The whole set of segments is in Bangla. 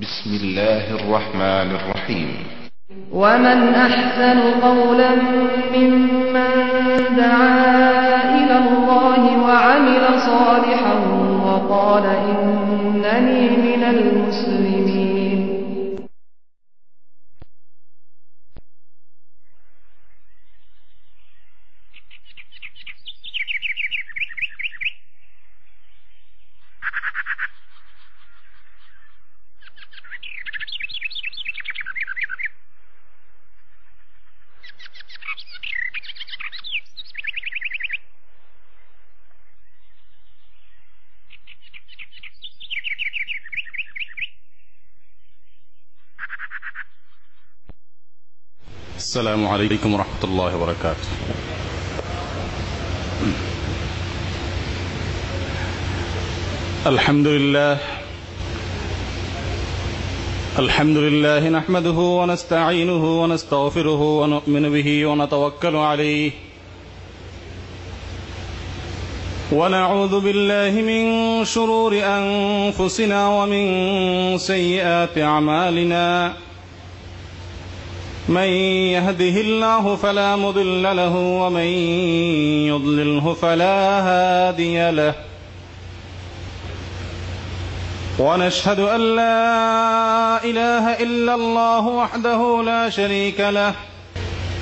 بسم الله الرحمن الرحيم ومن أحسن قولا ممن دعا إلى الله وعمل صالحا وقال إنني من المسلمين السلام عليكم ورحمة الله وبركاته. الحمد لله نحمده ونستعينه ونستغفره ونؤمن به ونتوكل عليه ونعوذ بالله من شرور أنفسنا ومن سيئات أعمالنا من يهده الله فلا مضل له ومن يضلله فلا هادي له ونشهد أن لا إله إلا الله وحده لا شريك له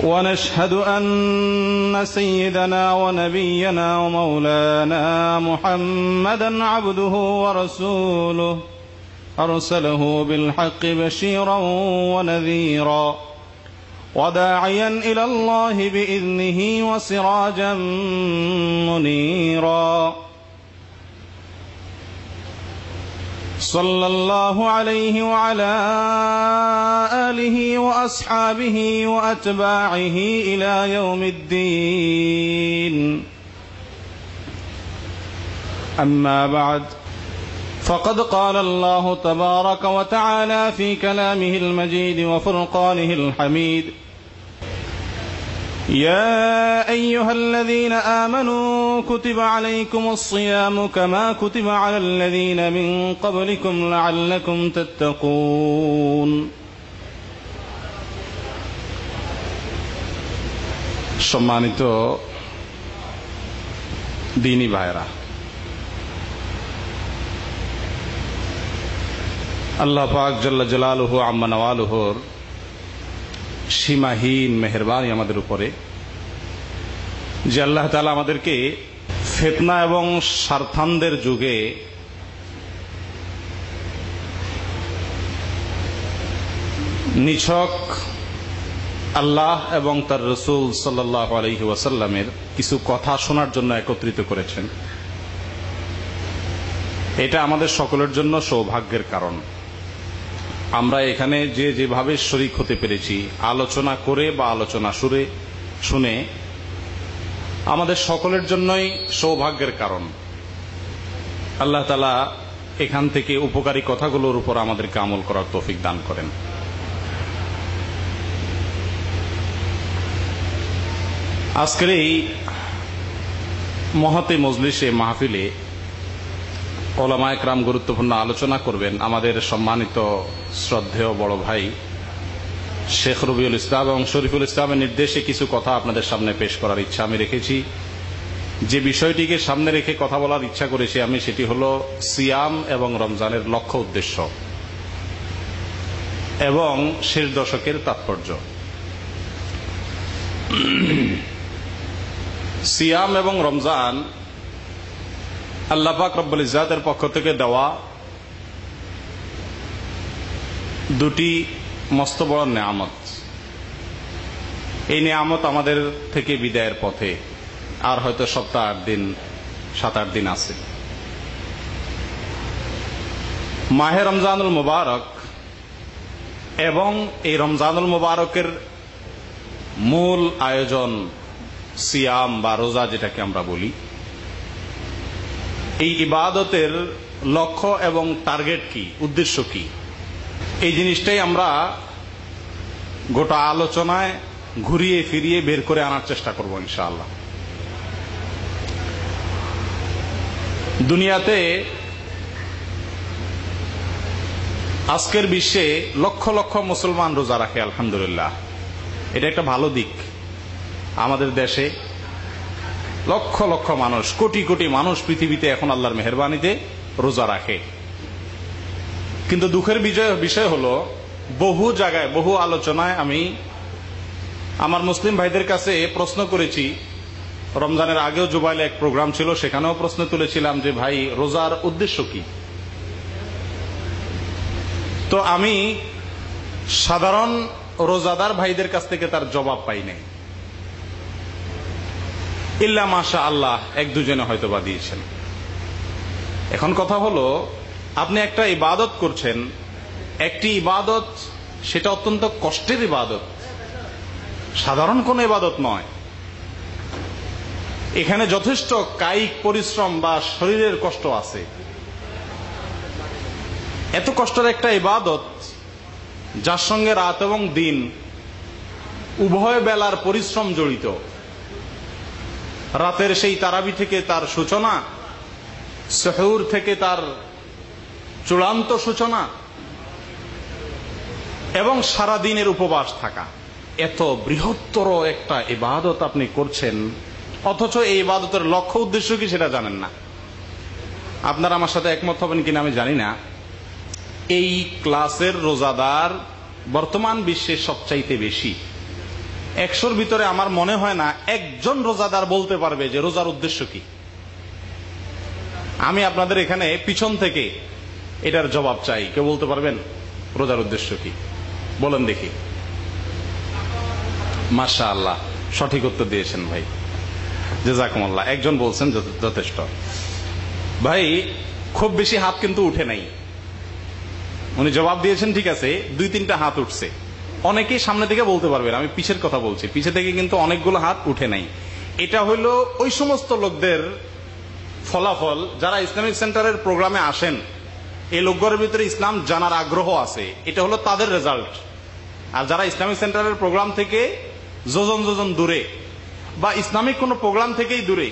ونشهد أن سيدنا ونبينا ومولانا محمدا عبده ورسوله أرسله بالحق بشيرا ونذيرا وداعيا إلى الله بإذنه وسراجا منيرا صلى الله عليه وعلى آله وأصحابه وأتباعه إلى يوم الدين. أما بعد فقد قال الله تبارك وتعالى في كلامه المجيد وفرقانه الحميد: يا أيها الذين آمنوا كتب عليكم الصيام كما كتب على الذين من قبلكم لعلكم تتقون. সম্মানিত দ্বীনী ভাইরা, আল্লাহ পাক জাল্লা জালালুহু আম্মা নওয়ালুহুর সীমাহীন মেহেরবানি আমাদের উপরে যে আল্লাহ তাআলা আমাদেরকে ফিতনা এবং স্বার্থান্দের যুগে নিছক আল্লাহ এবং তার রাসূল সাল্লাল্লাহু আলাইহি ওয়াসাল্লামের কিছু কথা শোনার জন্য একত্রিত করেছেন। এটা আমাদের সকলের জন্য সৌভাগ্যের কারণ। আমরা এখানে যে যেভাবে শরীক হতে পেরেছি, আলোচনা করে বা আলোচনা শুনে আমাদের সকলের জন্যই সৌভাগ্যের কারণ। আল্লাহ তাআলা এখান থেকে উপকারী কথাগুলোর উপর আমাদেরকে আমল করার তৌফিক দান করেন। আজকের এই মহতে মজলিসে মাহফিলে ওলামা একরাম গুরুত্বপূর্ণ আলোচনা করবেন। আমাদের সম্মানিত শ্রদ্ধেয় বড় ভাই শেখ রবিউল ইসলাম এবং শরীফুল ইসলামের নির্দেশে কিছু কথা আপনাদের সামনে পেশ করার ইচ্ছা আমি রেখেছি। যে বিষয়টিকে সামনে রেখে কথা বলার ইচ্ছা করেছি আমি, সেটি হলো সিয়াম এবং রমজানের লক্ষ্য উদ্দেশ্য এবং শেষ দশকের তাৎপর্য। সিয়াম এবং রমজান আল্লাহ পাক রব্বুল ইজ্জাতের পক্ষ থেকে দেওয়া দুটি মস্ত বড় নেয়ামত। এই নেয়ামত আমাদের থেকে বিদায়ের পথে, আর হয়তো সপ্তাহ 7-8 দিন আছে। মাহে রমজানুল মুবারক এবং এই রমজানুল মুবারকের মূল আয়োজন সিয়াম বা রোজা, যেটাকে আমরা বলি, এই ইবাদতের লক্ষ্য এবং টার্গেট কি, উদ্দেশ্য কি, এই জিনিসটাই আমরা গোটা আলোচনায় ঘুরিয়ে ফিরিয়ে বের করে আনার চেষ্টা করব ইনশাআল্লাহ। দুনিয়াতে আজকের বিশ্বে লক্ষ লক্ষ মুসলমান রোজা রাখে, আলহামদুলিল্লাহ। এটা একটা ভালো দিক। আমাদের দেশে লক্ষ লক্ষ মানুষ, কোটি কোটি মানুষ পৃথিবীতে এখন আল্লাহর মেহেরবানিতে রোজা রাখে। কিন্তু দুঃখের বিষয় হলো, বহু জায়গায় বহু আলোচনায় আমি আমার মুসলিম ভাইদের কাছে প্রশ্ন করেছি। রমজানের আগেও জুবাইলে এক প্রোগ্রাম ছিল, সেখানেও প্রশ্ন তুলেছিলাম যে ভাই, রোজার উদ্দেশ্য কি? তো আমি সাধারণ রোজাদার ভাইদের কাছ থেকে তার জবাব পাই নাই, ইল্লা মাশা আল্লাহ এক দুজনে হয়তো বা দিয়েছেন। এখন কথা হলো, আপনি একটা ইবাদত করছেন, একটি ইবাদত, সেটা অত্যন্ত কষ্টের ইবাদত, সাধারণ কোন ইবাদত নয়। এখানে যথেষ্ট কায়িক পরিশ্রম বা শরীরের কষ্ট আছে। এত কষ্টের একটা ইবাদত, যার সঙ্গে রাত এবং দিন উভয় বেলার পরিশ্রম জড়িত। রাতের সেই তারাবি থেকে তার সূচনা, সেহর থেকে তার চূড়ান্ত সূচনা, এবং সারা দিনের উপবাস থাকা। এত বৃহত্তর একটা ইবাদত আপনি করছেন, অথচ এই ইবাদতের লক্ষ্য উদ্দেশ্য কি সেটা জানেন না। আপনারা আমার সাথে একমত হবেন কিনা আমি জানি না। এই ক্লাসের রোজাদার বর্তমান বিশ্বে সবচাইতে বেশি। 100-র ভিতরে আমার মনে হয় না একজন রোজাদার বলতে পারবে যে রোজার উদ্দেশ্য কি। আমি আপনাদের এখানে পিছন থেকে এটার জবাব চাই। কেউ বলতে পারবেন রোজার উদ্দেশ্য কি? বলেন দেখি। মাশাআল্লাহ, সঠিক উত্তর দিয়েছেন ভাই, জাযাকুমুল্লাহ। একজন বলছেন, যথেষ্ট। ভাই, খুব বেশি হাত কিন্তু উঠে নাই। উনি জবাব দিয়েছেন ঠিক আছে, 2-3টা হাত উঠছে। অনেকেই সামনে থেকে বলতে পারবেন, আমি পিছের কথা বলছি, পিছে থেকে কিন্তু অনেকগুলো হাত উঠে নাই। এটা হলো ওই সমস্ত লোকদের ফলাফল যারা ইসলামিক সেন্টারের প্রোগ্রামে আসেন। এই লোকগুলোর ভিতরে ইসলাম জানার আগ্রহ আছে, এটা হলো তাদের রেজাল্ট। আর যারা ইসলামিক সেন্টারের প্রোগ্রাম থেকে যোজন যোজন দূরে, বা ইসলামিক কোন প্রোগ্রাম থেকেই দূরে,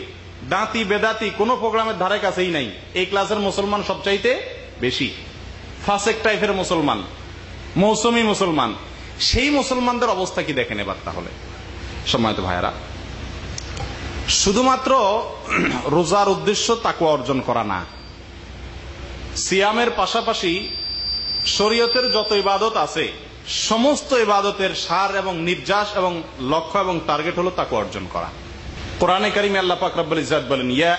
দাঁতি বেদাতি কোন প্রোগ্রামের ধারে কাছেই নাই, এই ক্লাসের মুসলমান সবচাইতে বেশি। ফাসেক টাইপের মুসলমান, মৌসুমী মুসলমান, সেই মুসলমানদের অবস্থা কি দেখেন এবার। তাহলে সম্মানিত ভাইয়েরা, শুধুমাত্র রোজার উদ্দেশ্য তাকওয়া অর্জন করা না, সিয়ামের পাশাপাশি শরীয়তের যত ইবাদত আছে সমস্ত ইবাদতের সার এবং নির্যাস এবং লক্ষ্য এবং টার্গেট হলো তাকওয়া অর্জন করা। কোরআনে কারিমে আল্লাহ পাক রব্বুল ইজ্জাত বলেন, ইয়া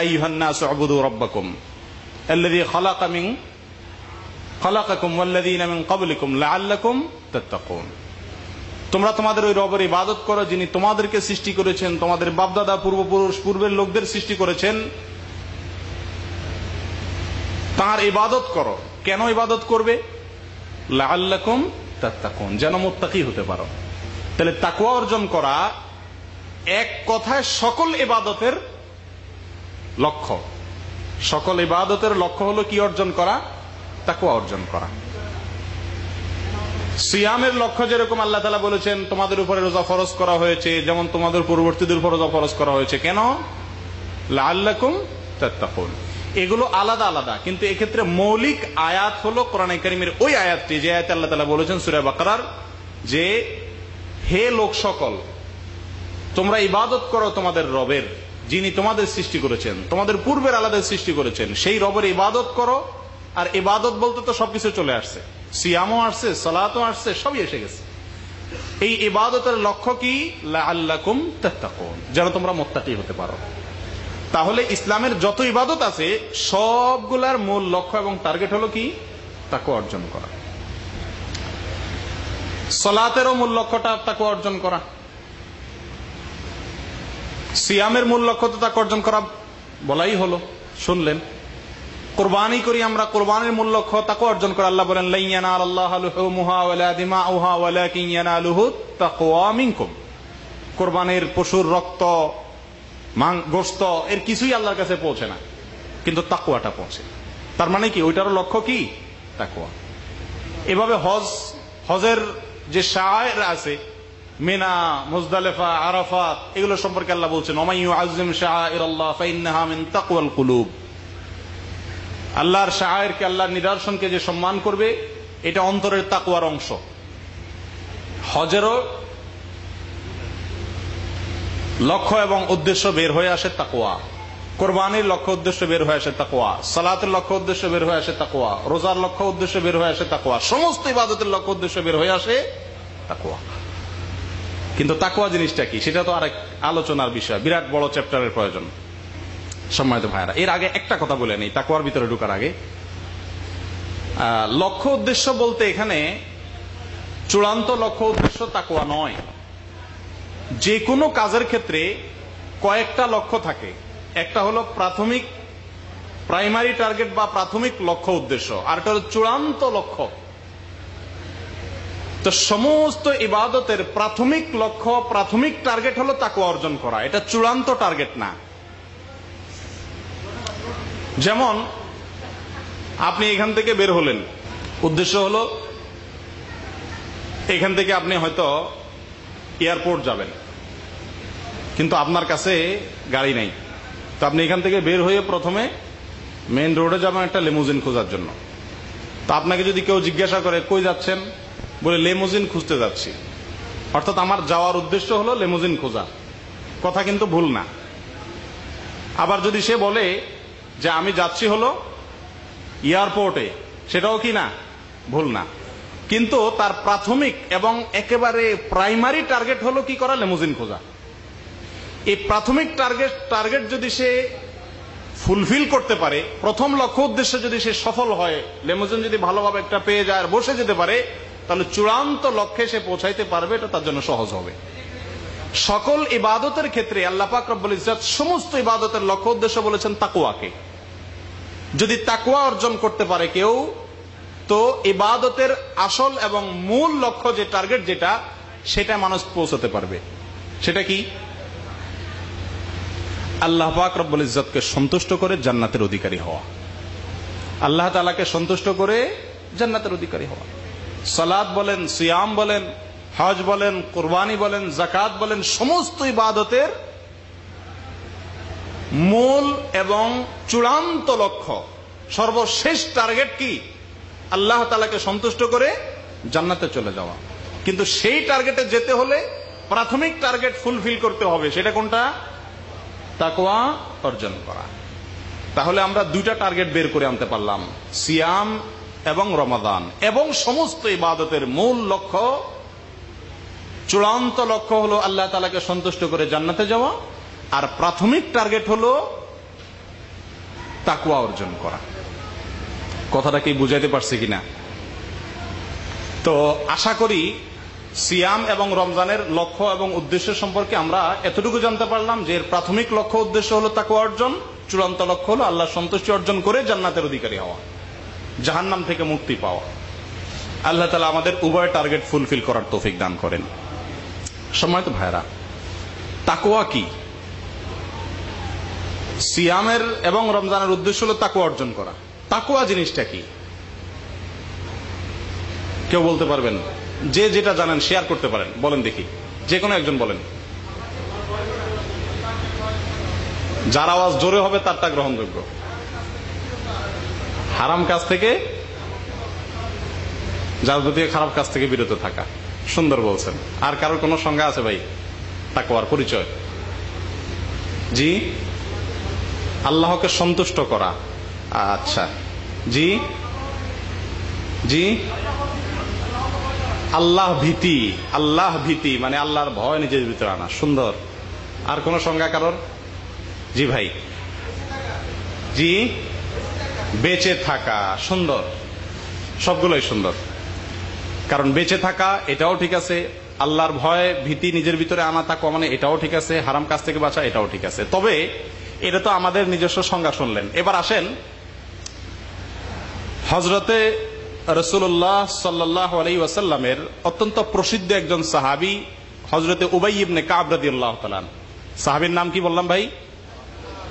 আইয়ুহান নাস উবুদু রাব্বাকুম আল্লাযী খালাকাকুম ওয়াল্লাযীনা মিন ক্বাবলিকুম লাআল্লাকুম তাত্তাকুন। তোমরা তোমাদের ওই রবের ইবাদত করো যিনি তোমাদেরকে সৃষ্টি করেছেন, তোমাদের বাপদাদা পূর্বপুরুষ পূর্বের লোকদের সৃষ্টি করেছেন, তার ইবাদত করো। কেন ইবাদত করবে? লাআল্লাকুম তাত্তাকুন, যেন মুত্তাকি হতে পারো। তাহলে তাকওয়া অর্জন করা এক কথায় সকল ইবাদতের লক্ষ্য। সকল ইবাদতের লক্ষ্য হলো কি অর্জন করা? তাকওয়া অর্জন করা। সিয়ামের লক্ষ্য যেরকম আল্লাহ তাআলা বলেছেন তোমাদের উপরে রোজা ফরজ করা হয়েছে, যেমন তোমাদের পূর্ববর্তীদের উপর রোজা ফরজ করা হয়েছে। কেন? লাআল্লাকুম তাত্তাকুন। এগুলো আলাদা আলাদা, কিন্তু এক্ষেত্রে মৌলিক আয়াত হলো কোরআনে কারীমের ওই আয়াতটি যে আয়াতে আল্লাহ তাআলা বলেছেন সূরা বাকারার, যে হে লোক সকল, তোমরা ইবাদত করো তোমাদের রবের যিনি তোমাদের সৃষ্টি করেছেন, তোমাদের পূর্বের আলাদা সৃষ্টি করেছেন, সেই রবের ইবাদত করো। আর ইবাদত বলতে তো সবকিছু চলে আসছে, সিয়ামও আসছে, সালাতও আসছে, সবই এসে গেছে। এই ইবাদতের লক্ষ্য কি? লাআল্লাকুম তাত্তাকুন, যেন তোমরা মুত্তাকি হতে পারো। তাহলে ইসলামের যত ইবাদত আছে সবগুলার মূল লক্ষ্য এবং টার্গেট হলো কি? তাকওয়া অর্জন করা। সালাতেরও মূল লক্ষ্যটা তাকওয়া অর্জন করা, সিয়ামের মূল লক্ষ্য তো তাকওয়া অর্জন করা বলাই হলো, শুনলেন। কুরবানি করি আমরা, কুরবানির মূল লক্ষ্য তাকওয়া অর্জন করা। আল্লাহ বলেন, লা ইয়ানালাল্লাহু লুহুমুহা ওয়ালা দিমাউহা ওয়ালাকিন ইয়ানালুহু তাকওয়া মিনকুম। কুরবানির পশুর রক্ত, গোশত এর কিছুই আল্লাহর কাছে পৌঁছে না, কিন্তু তাকওয়াটা পৌঁছে। তার মানে কি? ওইটারও লক্ষ্য কি? তাকওয়া। এভাবে হজের যে শাআয়ের আছে, মিনা, মুজদালিফা, আরাফাত, এগুলো সম্পর্কে আল্লাহ বলছেন, ওয়া মান ইউআযযিম শাআইরাল্লাহ ফাইন্নাহা মিন তাকওয়াল কুলুব। আল্লাহর শাআয়েরকে, আল্লাহর নিদর্শনকে যে সম্মান করবে, এটা অন্তরের তাকওয়ার অংশ। হজেরও লক্ষ্য এবং উদ্দেশ্য বের হয়ে আসে তাকওয়া, কোরবানির লক্ষ্য উদ্দেশ্য বের হয়ে আসে তাকওয়া, সালাতের লক্ষ্য উদ্দেশ্য বের হয়ে আসে তাকওয়া, রোজার লক্ষ্য উদ্দেশ্য বের হয়ে আসে তাকওয়া, সমস্ত ইবাদতের লক্ষ্য উদ্দেশ্য বের হয়ে আসে তাকওয়া। কিন্তু তাকওয়া জিনিসটা কি, সেটা তো আরেক আলোচনার বিষয়, বিরাট বড় চ্যাপ্টারের প্রয়োজন। সম্মানিত ভাইরা, এর আগে একটা কথা বলে নেই তাকওয়ার ভিতরে ঢোকার আগে। লক্ষ্য উদ্দেশ্য বলতে এখানে চূড়ান্ত লক্ষ্য উদ্দেশ্য তাকওয়া নয়। যে কোনো কাজের ক্ষেত্রে কয়েকটা লক্ষ্য থাকে। একটা হলো প্রাথমিক, প্রাইমারি টার্গেট বা প্রাথমিক লক্ষ্য উদ্দেশ্য, আর একটা হলো চূড়ান্ত লক্ষ্য। তো সমস্ত ইবাদতের প্রাথমিক লক্ষ্য, প্রাথমিক টার্গেট হলো তাকওয়া অর্জন করা, এটা চূড়ান্ত টার্গেট না। যেমন আপনি এখান থেকে বের হলেন, উদ্দেশ্য হলো এখান থেকে আপনি হয়তো এয়ারপোর্ট যাবেন, কিন্তু আপনার কাছে গাড়ি নাই। তো আপনি এখান থেকে বের হয়ে প্রথমে মেইন রোডে যাবেন একটা লিমুজিন খোঁজার জন্য। তো আপনাকে যদি কেউ জিজ্ঞাসা করে কই যাচ্ছেন, বলে লিমুজিন খুঁজতে যাচ্ছি, অর্থাৎ আমার যাওয়ার উদ্দেশ্য হলো লিমুজিন খোঁজা। কথা কিন্তু ভুল না। আবার যদি সে বলে যে আমি যাচ্ছি হলো এয়ারপোর্টে, সেটাও কি না, ভুল না। কিন্তু তার প্রাথমিক এবং একেবারে প্রাইমারি টার্গেট হলো কি করা, লিমুজিন খোঁজা। এই প্রাথমিক টার্গেট যদি সে ফুলফিল করতে পারে, প্রথম লক্ষ্য উদ্দেশ্যে যদি সে সফল হয়, লিমুজিন যদি ভালোভাবে একটা পেয়ে যায় আর বসে যেতে পারে, তাহলে চূড়ান্ত লক্ষ্যে সে পৌঁছাইতে পারবে, এটা তার জন্য সহজ হবে। সকল ইবাদতের ক্ষেত্রে আল্লাহ পাক রব্বুল ইজ্জত সমস্ত ইবাদতের লক্ষ্য উদ্দেশ্য বলেছেন তাকওয়াকে। যদি তাকওয়া অর্জন করতে পারে কেউ, তো ইবাদতের আসল এবং মূল লক্ষ্য যে টার্গেট, যেটা সেটা মানুষ পৌঁছাতে পারবে। সেটা কি? আল্লাহ পাক রব্বুল ইজ্জতকে সন্তুষ্ট করে জান্নাতের অধিকারী হওয়া, আল্লাহ তাআলাকে সন্তুষ্ট করে জান্নাতের অধিকারী হওয়া। সালাত বলেন, সিয়াম বলেন, হজ বলেন, কুরবানি বলেন, যাকাত বলেন, সমস্ত ইবাদতের মূল এবং চূড়ান্ত লক্ষ্য, সর্বশেষ টার্গেট কি? আল্লাহ তাআলাকে সন্তুষ্ট করে জান্নাতে চলে যাওয়া। কিন্তু সেই টার্গেটে যেতে হলে প্রাথমিক টার্গেট ফুলফিল করতে হবে। সেটা কোনটা? তাকওয়া অর্জন করা। তাহলে আমরা দুইটা টার্গেট বের করে আনতে পারলাম, সিয়াম এবং রমাদান। এবং সমস্ত ইবাদতের মূল লক্ষ্য, চূড়ান্ত লক্ষ্য হলো আল্লাহ তাআলাকে সন্তুষ্ট করে জান্নাতে যাওয়া, আর প্রাথমিক টার্গেট হলো তাকওয়া অর্জন করা। কথাটা কি বুঝাইতে পারছি কিনা? তো আশা করি সিয়াম এবং রমজানের লক্ষ্য এবং উদ্দেশ্য সম্পর্কে আমরা এতটুকু জানতে পারলাম যে এর প্রাথমিক লক্ষ্য উদ্দেশ্য হলো তাকওয়া অর্জন, চূড়ান্ত লক্ষ্য হলো আল্লাহর সন্তুষ্টি অর্জন করে জান্নাতের অধিকারী হওয়া, জাহান্নাম থেকে মুক্তি পাওয়া। আল্লাহ তাআলা আমাদের উভয় টার্গেট ফুলফিল করার তৌফিক দান করেন। সম্মানিত ভাইরা, তাকওয়া কি? সিয়ামের এবং রমজানের উদ্দেশ্য হলো তাকওয়া অর্জন করা। তাকওয়া জিনিসটা কি কেউ বলতে পারবেন? যে যেটা জানেন শেয়ার করতে পারেন, বলেন দেখি, যে কোনো একজন বলেন। যার আওয়াজ জোরে হবে তারটা গ্রহণযোগ্য। হারাম কাজ থেকে, যাবতীয় খারাপ কাজ থেকে বিরত থাকা। সুন্দর বলছেন। আর কারোর কোনো সংজ্ঞা আছে ভাই তাকওয়ার পরিচয়? জি, আল্লাহকে সন্তুষ্ট করা। আচ্ছা, জি জি, আল্লাহ ভীতি। আল্লাহ ভীতি মানে আল্লাহর ভয় নিজের ভিতরে আনা। সুন্দর। আর কোন সংজ্ঞা কারোর? জি ভাই। জি, বেঁচে থাকা। সুন্দর, সবগুলোই সুন্দর। কারণ বেঁচে থাকা এটাও ঠিক আছে, আল্লাহর ভয় ভীতি নিজের ভিতরে আনা থাকা মানে এটাও ঠিক আছে, হারাম কাজ থেকে বাঁচা এটাও ঠিক আছে। তবে এটা তো আমাদের নিজস্ব সংজ্ঞা শুনলেন। এবার আসেন হযরতে রাসূলুল্লাহ সাল্লাল্লাহু আলাইহি ওয়াসাল্লামের অত্যন্ত প্রসিদ্ধ একজন সাহাবী হযরতে উবাই ইবনে কাব রাদিয়াল্লাহু তাআলা। সাহাবীর নাম কি বললাম ভাই?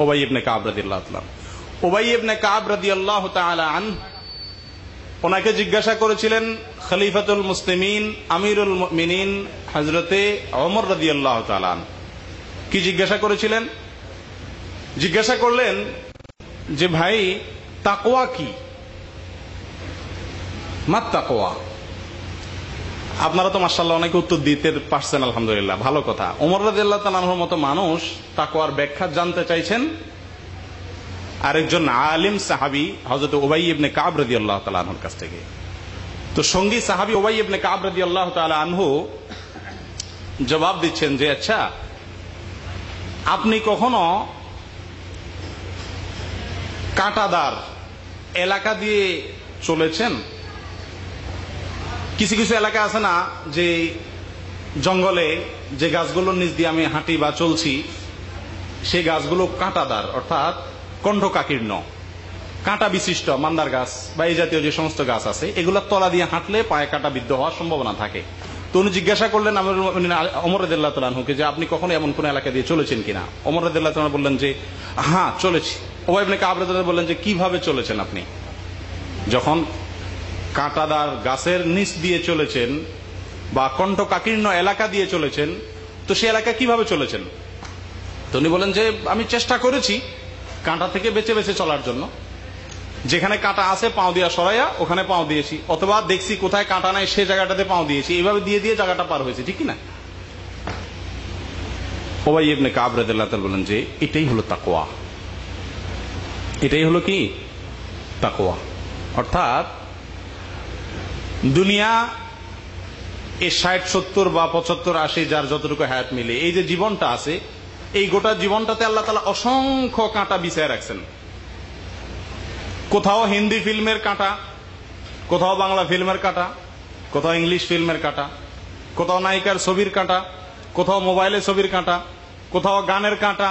উবাই ইবনে কাব রাদিয়াল্লাহু তাআলা। উবাই ইবনে কাব রাদিয়াল্লাহু তাআলা আনহু, ওনাকে জিজ্ঞাসা করেছিলেন খলিফাতুল মুসলিমিন আমিরুল মুমিনিন হযরতে ওমর রাদিয়াল্লাহু তাআলা। কি জিজ্ঞাসা করেছিলেন? জিজ্ঞাসা করলেন যে ভাই, তাকওয়া কি? মাত তাকওয়া। আপনারা তো মাশাআল্লাহ অনেক উত্তর দিতে পারছেন, আলহামদুলিল্লাহ, ভালো কথা। ওমর রাদিয়াল্লাহু তাআলা আনহুর মতো মানুষ তাকওয়ার ব্যাখ্যা জানতে চাইছেন আরেকজন আলিম সাহাবী হযরত উবাই ইবনে কাব রাদিয়াল্লাহু তাআলা আনহুর কাছ থেকে। তো সঙ্গী সাহাবী উবাই ইবনে কাব রাদিয়াল্লাহু তাআলা আনহু জবাব দিচ্ছেন যে, আচ্ছা, আপনি কখনো কাঁটাদার এলাকা দিয়ে চলেছেন? কিছু কিছু এলাকা আছে না, যে জঙ্গলে যে গাছগুলোর নিচ দিয়ে আমি হাঁটি বা চলছি, সেই গাছগুলো কাঁটাদার, অর্থাৎ কণ্ঠকাকীর্ণ, কাঁটা বিশিষ্ট মান্দার গাছ বা এই জাতীয় যে সমস্ত গাছ আছে, এগুলোর তলা দিয়ে হাঁটলে পায়ে কাঁটা বিদ্ধ হওয়ার সম্ভাবনা থাকে। তো উনি জিজ্ঞাসা করলেন ওমর রাদিয়াল্লাহু তাআলা আনহুকে যে, আপনি কখনো এমন কোন এলাকা দিয়ে চলেছেন কিনা? ওমর রাদিয়াল্লাহু তাআলা বললেন যে, হ্যাঁ, চলেছি। উবাই ইবনে কাব রাদিয়াল্লাহু তাআলা বললেন যে, কিভাবে চলেছেন আপনি? যখন কাঁটাদার গাছের নিচ দিয়ে চলেছেন বা কণ্ঠকাকীর্ণ এলাকা দিয়ে চলেছেন, তো সেই এলাকা কিভাবে চলেছেন? তো উনি বলেন যে, আমি চেষ্টা করেছি কাঁটা থেকে বেঁচে বেঁচে চলার জন্য। যেখানে কাঁটা আছে পাও দিয়া সরাইয়া ওখানে পাও দিয়েছি, অথবা দেখছি কোথায় কাঁটা নাই সে জায়গাটাতে পাও দিয়েছি, এইভাবে দিয়ে দিয়ে জায়গাটা পার হয়েছে, ঠিক কিনা? উবাই ইবনে কাব রাদিয়াল্লাহু তাআলা বলেন যে, এটাই হলো তাকওয়া। এটাই হলো কি? তাকওয়া। অর্থাৎ দুনিয়া এই 60, 70 বা 75, 80 যার যতটুকু হায়াত মিলে এই যে জীবনটা আছে, এই গোটা জীবনটাতে আল্লাহ তাআলা অসংখ্য কাঁটা বিছায় রাখছেন। কোথাও হিন্দি ফিল্মের কাঁটা, কোথাও বাংলা ফিল্মের কাঁটা, কোথাও ইংলিশ ফিল্মের কাঁটা, কোথাও নায়িকার ছবির কাঁটা, কোথাও মোবাইলে ছবির কাঁটা, কোথাও গানের কাঁটা,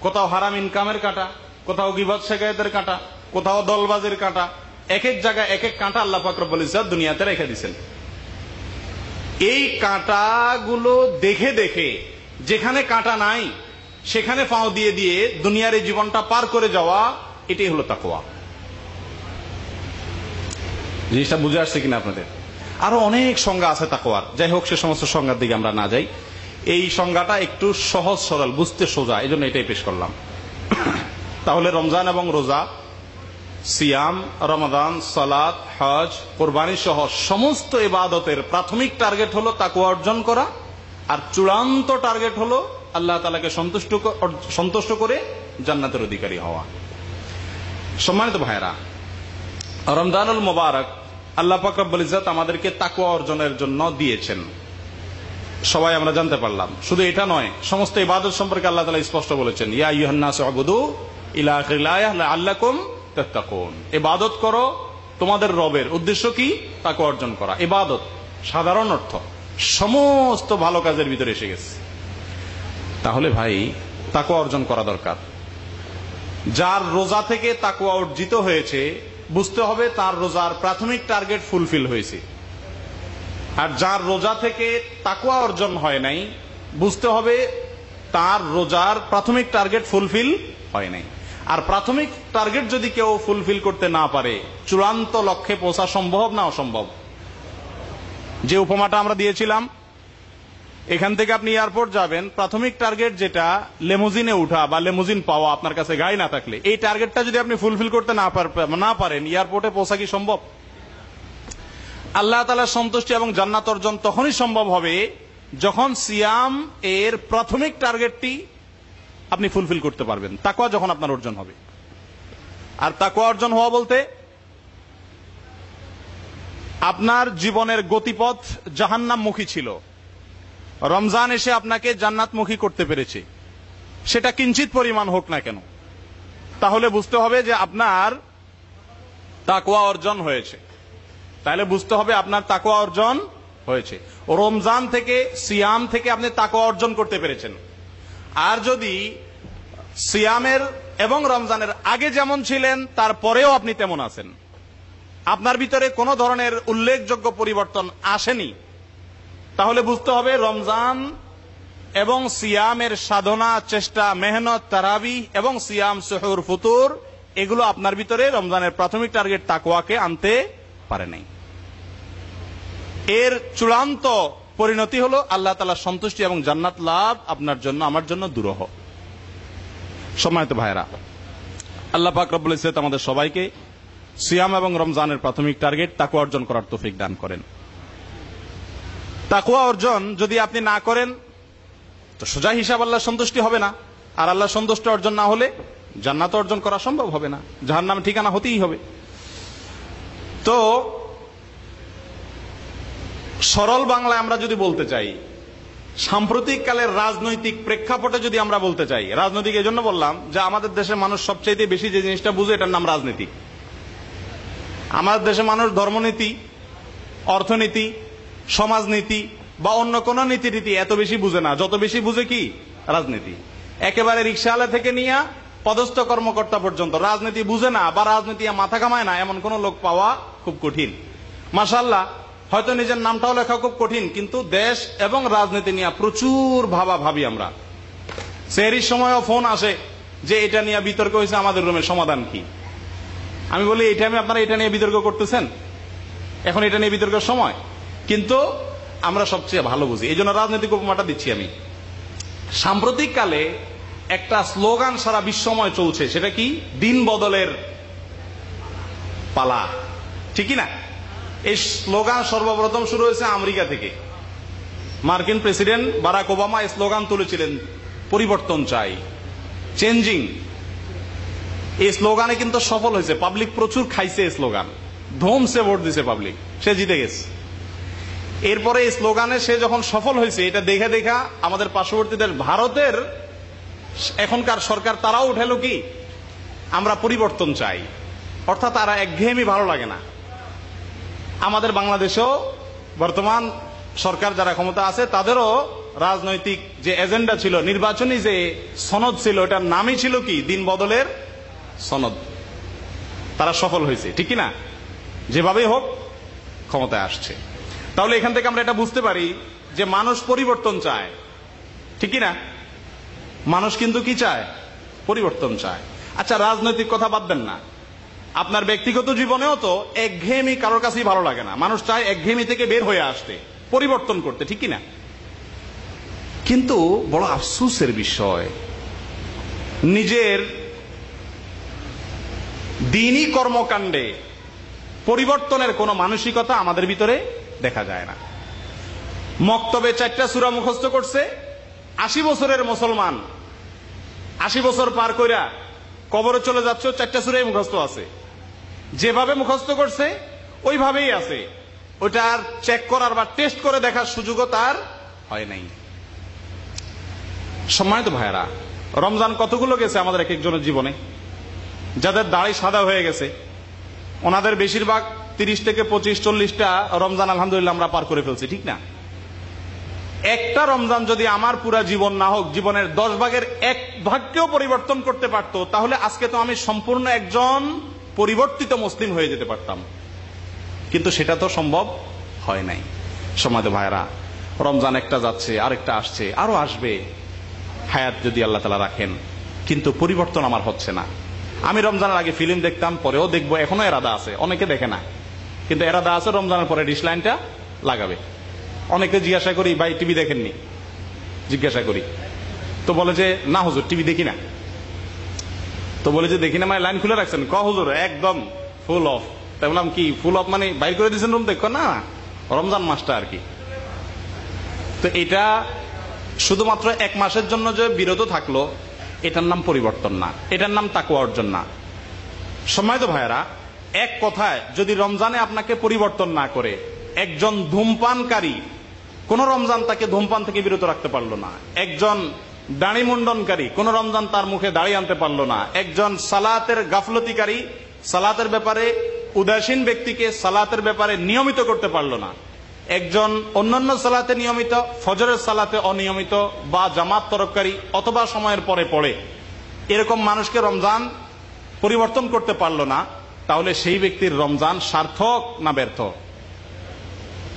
কোথাও হারাম ইনকামের কাঁটা, কোথাও গীবত শিকায়েতের কাঁটা, কোথাও দলবাজের কাঁটা। এক এক জায়গায় এক এক কাঁটা আল্লাহ পাক রব্বুল ইজ্জত দুনিয়াতে রেখে দিয়েছেন। এই কাঁটাগুলো দেখে দেখে যেখানে কাঁটা নাই সেখানে পাও দিয়ে দিয়ে দুনিয়ার এই জীবনটা পার করে যাওয়া, এটাই হলো তাকওয়া। জিনিসটা বুঝে আসছে কিনা আপনাদের? আরো অনেক সংজ্ঞা আছে তাকওয়ার, যাই হোক সে সমস্ত সংজ্ঞার দিকে আমরা না যাই। এই সংজ্ঞাটা একটু সহজ সরল, বুঝতে সোজা, এই জন্য এটাই পেশ করলাম। তাহলে রমজান এবং রোজা, সিয়াম, রমাদান, সালাত, হজ, কোরবানি সহ সমস্ত ইবাদতের প্রাথমিক টার্গেট হলো তাকওয়া অর্জন করা, আর চূড়ান্ত টার্গেট হলো আল্লাহ তাআলাকে সন্তুষ্ট করে জান্নাতের অধিকারী হওয়া। সম্মানিত ভাইরা, রমজানুল মুবারক আল্লাহ পাক রব্বুল ইজ্জত আমাদেরকে তাকওয়া অর্জনের জন্য দিয়েছেন, সবাই আমরা জানতে পারলাম। শুধু এটা নয়, সমস্ত ইবাদত সম্পর্কে আল্লাহ তাআলা স্পষ্ট বলেছেন, ইয়া আইয়ুহান নাসু উবুদু ইলা আখিরিল আয়াহ লাআল্লাকুম তাত্তাকুন। ইবাদত করো তোমাদের রবের। উদ্দেশ্য কি? তাকওয়া অর্জন করা। ইবাদত সাধারণ অর্থ সমস্ত ভালো কাজের ভিতরে এসে গেছে। তাহলে ভাই, তাকওয়া অর্জন করা দরকার। যার রোজা থেকে তাকওয়া অর্জিত হয়েছে, বুঝতে হবে তার রোজার প্রাথমিক টার্গেট ফুলফিল হয়েছে। আর যার রোজা থেকে তাকওয়া অর্জন হয় নাই, বুঝতে হবে তার রোজার প্রাথমিক টার্গেট ফুলফিল হয় নাই। আর প্রাথমিক টার্গেট যদি কেউ ফুলফিল করতে না পারে, চূড়ান্ত লক্ষ্যে পৌঁছা সম্ভব না অসম্ভব? যে উপমাটা আমরা দিয়েছিলাম, এখান থেকে আপনি এয়ারপোর্ট যাবেন, প্রাথমিক টার্গেট যেটা লেমুজিনে উঠা বা লেমুজিন পাওয়া, আপনার কাছে গাড়ি না থাকলে, এই টার্গেটটা যদি আপনি ফুলফিল করতে না পারেন, এয়ারপোর্টে পৌঁছা কি সম্ভব? আল্লাহ তাআলার সন্তুষ্টি এবং জান্নাত অর্জন তখনই সম্ভব হবে যখন সিয়াম এর প্রাথমিক টার্গেটটি আপনি ফুলফিল করতে পারবেন, তাকওয়া যখন আপনার অর্জন হবে। আর তাকওয়া অর্জন হওয়া বলতে আপনার জীবনের গতিপথ জাহান্নামমুখী ছিল, রমজান এসে আপনাকে জান্নাতমুখী করতে পেরেছে, সেটা কিঞ্চিত পরিমাণ হোক না কেন, তাহলে বুঝতে হবে যে আপনার তাকওয়া অর্জন হয়েছে। তাহলে বুঝতে হবে আপনার তাকওয়া অর্জন হয়েছে। রমজান থেকে, সিয়াম থেকে আপনি তাকওয়া অর্জন করতে পেরেছেন। আর যদি সিয়ামের এবং রমজানের আগে যেমন ছিলেন তারপরেও আপনি তেমন আছেন, আপনার ভিতরে কোনো ধরনের উল্লেখযোগ্য পরিবর্তন আসেনি, তাহলে বুঝতে হবে রমজান এবং সিয়ামের সাধনা, চেষ্টা, মেহনত, তারাবি এবং সিয়াম, সুহুর, ফুতুর, এগুলো আপনার ভিতরে রমজানের প্রাথমিক টার্গেট তাকওয়াকে আনতে পারে নাই। এর চূড়ান্ত পরিণতি হলো আল্লাহ তাআলার সন্তুষ্টি এবং জান্নাত লাভ আপনার জন্য, আমার জন্য দুরূহ। সম্মানিত ভাইরা, আল্লাহ পাক রব্বুল ইজ্জত আমাদের সবাইকে সিয়াম এবং রমজানের প্রাথমিক টার্গেট তাকওয়া অর্জন করার তৌফিক দান করেন। তাকওয়া অর্জন যদি আপনি না করেন তো সোজা হিসাব আল্লাহর সন্তুষ্টি হবে না, আর আল্লাহর সন্তুষ্টি অর্জন না হলে জান্নাত অর্জন করা সম্ভব হবে না, জাহান্নাম ঠিকানা হতেই হবে। তো সরল বাংলায় আমরা যদি বলতে চাই, সাম্প্রতিক কালের রাজনৈতিক প্রেক্ষাপটে যদি আমরা বলতে চাই, রাজনৈতিক এজন্য বললাম যে আমাদের দেশের মানুষ সবচাইতে বেশি যে জিনিসটা বুঝে এটার নাম রাজনীতি। আমাদের দেশের মানুষ ধর্মনীতি, অর্থনীতি, সমাজনীতি বা অন্য কোন নীতি এত বেশি বুঝে না, যত বেশি বুঝে কি রাজনীতি। একেবারে রিক্সাওয়ালা থেকে নিয়ে পদস্থ কর্মকর্তা পর্যন্ত রাজনীতি বুঝে না বা রাজনীতি মাথা কামায় না এমন কোন লোক পাওয়া খুব কঠিন। মাশাআল্লাহ, হয়তো নিজের নামটাও লেখা খুব কঠিন, কিন্তু দেশ এবং রাজনীতি নিয়ে প্রচুর ভাবি আমরা। সেহরির সময়ও ফোন আসে যে এটা নিয়ে বিতর্ক হয়েছে, আমাদের রুমের সমাধান কি? আমি বলি এই টাইমে আপনারা এটা নিয়ে বিতর্ক করতেছেন? এখন এটা নিয়ে বিতর্কের সময়? কিন্তু আমরা সবচেয়ে ভালো বুঝি, এই জন্য রাজনৈতিক উপমাটা দিচ্ছি আমি। সাম্প্রতিক কালে একটা স্লোগান সারা বিশ্বময় চলছে, সেটা কি? দিন বদলের পালা, ঠিকই না? এই স্লোগান সর্বপ্রথম শুরু হয়েছে আমেরিকা থেকে। মার্কিন প্রেসিডেন্ট বারাক ওবামা এই স্লোগান তুলেছিলেন, পরিবর্তন চাই, চেঞ্জিং। এই স্লোগানে কিন্তু সফল হয়েছে, পাবলিক প্রচুর খাইছে এই স্লোগান, ধুমসে ভোট দিছে পাবলিক, সে জিতে গেছে। এরপরে এই স্লোগানে সে যখন সফল হয়েছে, এটা দেখে দেখা আমাদের পার্শ্ববর্তী দেশ ভারতের এখনকার সরকার তারাও উঠালো কি, আমরা পরিবর্তন চাই, অর্থাৎ তারা একঘেয়েমি ভালো লাগে না। আমাদের বাংলাদেশেও বর্তমান সরকার যারা ক্ষমতা আছে তাদেরও রাজনৈতিক যে এজেন্ডা ছিল, নির্বাচনী যে সনদ ছিল, এটার নামই ছিল কি? দিন বদলের সনদ। তারা সফল হয়েছে, ঠিক না? যেভাবেই হোক ক্ষমতায় আসছে। তাহলে এখান থেকে আমরা এটা বুঝতে পারি যে মানুষ পরিবর্তন চায়, ঠিক না? মানুষ কিন্তু কি চায়? পরিবর্তন চায়। আচ্ছা, রাজনৈতিক কথা বাদ দেন না, আপনার ব্যক্তিগত জীবনেও তো একঘেয়েমি কারোর কাছেই ভালো লাগে না। মানুষ চায় একঘেয়েমি থেকে বের হয়ে আসতে, পরিবর্তন করতে, ঠিক না? কিন্তু বড় আফসোসের বিষয়, নিজের দ্বীনি কর্মকাণ্ডে পরিবর্তনের কোন মানসিকতা আমাদের ভিতরে দেখা যায় না। মক্তবে 4টা সূরা মুখস্থ করছে 80 বছরের মুসলমান, 80 বছর পার কইরা কবরে চলে যাচ্ছে, 4টা সূরাই মুখস্থ আছে। যেভাবে মুখস্থ করছে ওইভাবেই আছে, ওইটার চেক করার বা টেস্ট করে দেখার সুযোগও তার হয় নাই। সম্মানিত ভাইয়েরা, রমজান কতগুলো গেছে আমাদের এক একজনের জীবনে। যাদের দাড়ি সাদা হয়ে গেছে ওনাদের বেশিরভাগ 30 থেকে 25, 40টা রমজান আলহামদুলিল্লাহ আমরা পার করে ফেলছি, ঠিক না? একটা রমজান যদি আমার পুরা জীবন না হোক, জীবনের 10 ভাগের 1 ভাগকেও পরিবর্তন করতে পারতো, তাহলে আজকে তো আমি সম্পূর্ণ একজন পরিবর্তিত মুসলিম হয়ে যেতে পারতাম। কিন্তু সেটা তো সম্ভব হয় নাই। সম্মানিত ভাইরা, রমজান একটা যাচ্ছে, আরেকটা আসছে, আরো আসবে, হায়াত যদি আল্লাহ তাআলা রাখেন, কিন্তু পরিবর্তন আমার হচ্ছে না। আমি রমজানের আগে ফিল্ম দেখতাম, পরেও দেখবো, এখনো এরাদা আছে, অনেকে দেখে না, কিন্তু এরাদা আছে রমজানের পরে ডিশ লাইনটা লাগাবে। অনেকে জিজ্ঞাসা করি, ভাই টিভি দেখেননি? জিজ্ঞাসা করি তো বলে যে না হুজুর টিভি দেখি না। তো বলে যে দেখি না মানে লাইন খুলে রাখছেন? ক হুজুর একদম ফুল অফ। তাই বললাম কি ফুল অফ মানে বাইর করে দিয়েছেন রুম? দেখো না, রমজান মাসটা আর কি। তো এটা শুধুমাত্র 1 মাসের জন্য যে বিরত থাকলো, এটার নাম পরিবর্তন না, এটার নাম তাকওয়া অর্জন না। সম্মানিত ভাইয়েরা, এক কথায় যদি রমজানে আপনাকে পরিবর্তন না করে, একজন ধূমপানকারী কোন রমজান তাকে ধূমপান থেকে বিরত রাখতে পারলো না, একজন দাড়ি মুন্ডনকারী কোন রমজান তার মুখে দাড়ি আনতে পারলো না, একজন সালাতের গাফলতিকারী, সালাতের ব্যাপারে উদাসীন ব্যক্তিকে সালাতের ব্যাপারে নিয়মিত করতে পারলো না, একজন অন্যান্য সালাতে নিয়মিত, ফজরের সালাতে অনিয়মিত বা জামাত তরফকারী অথবা সময়ের পরে পড়ে, এরকম মানুষকে রমজান পরিবর্তন করতে পারলো না, তাহলে সেই ব্যক্তির রমজান সার্থক না ব্যর্থ?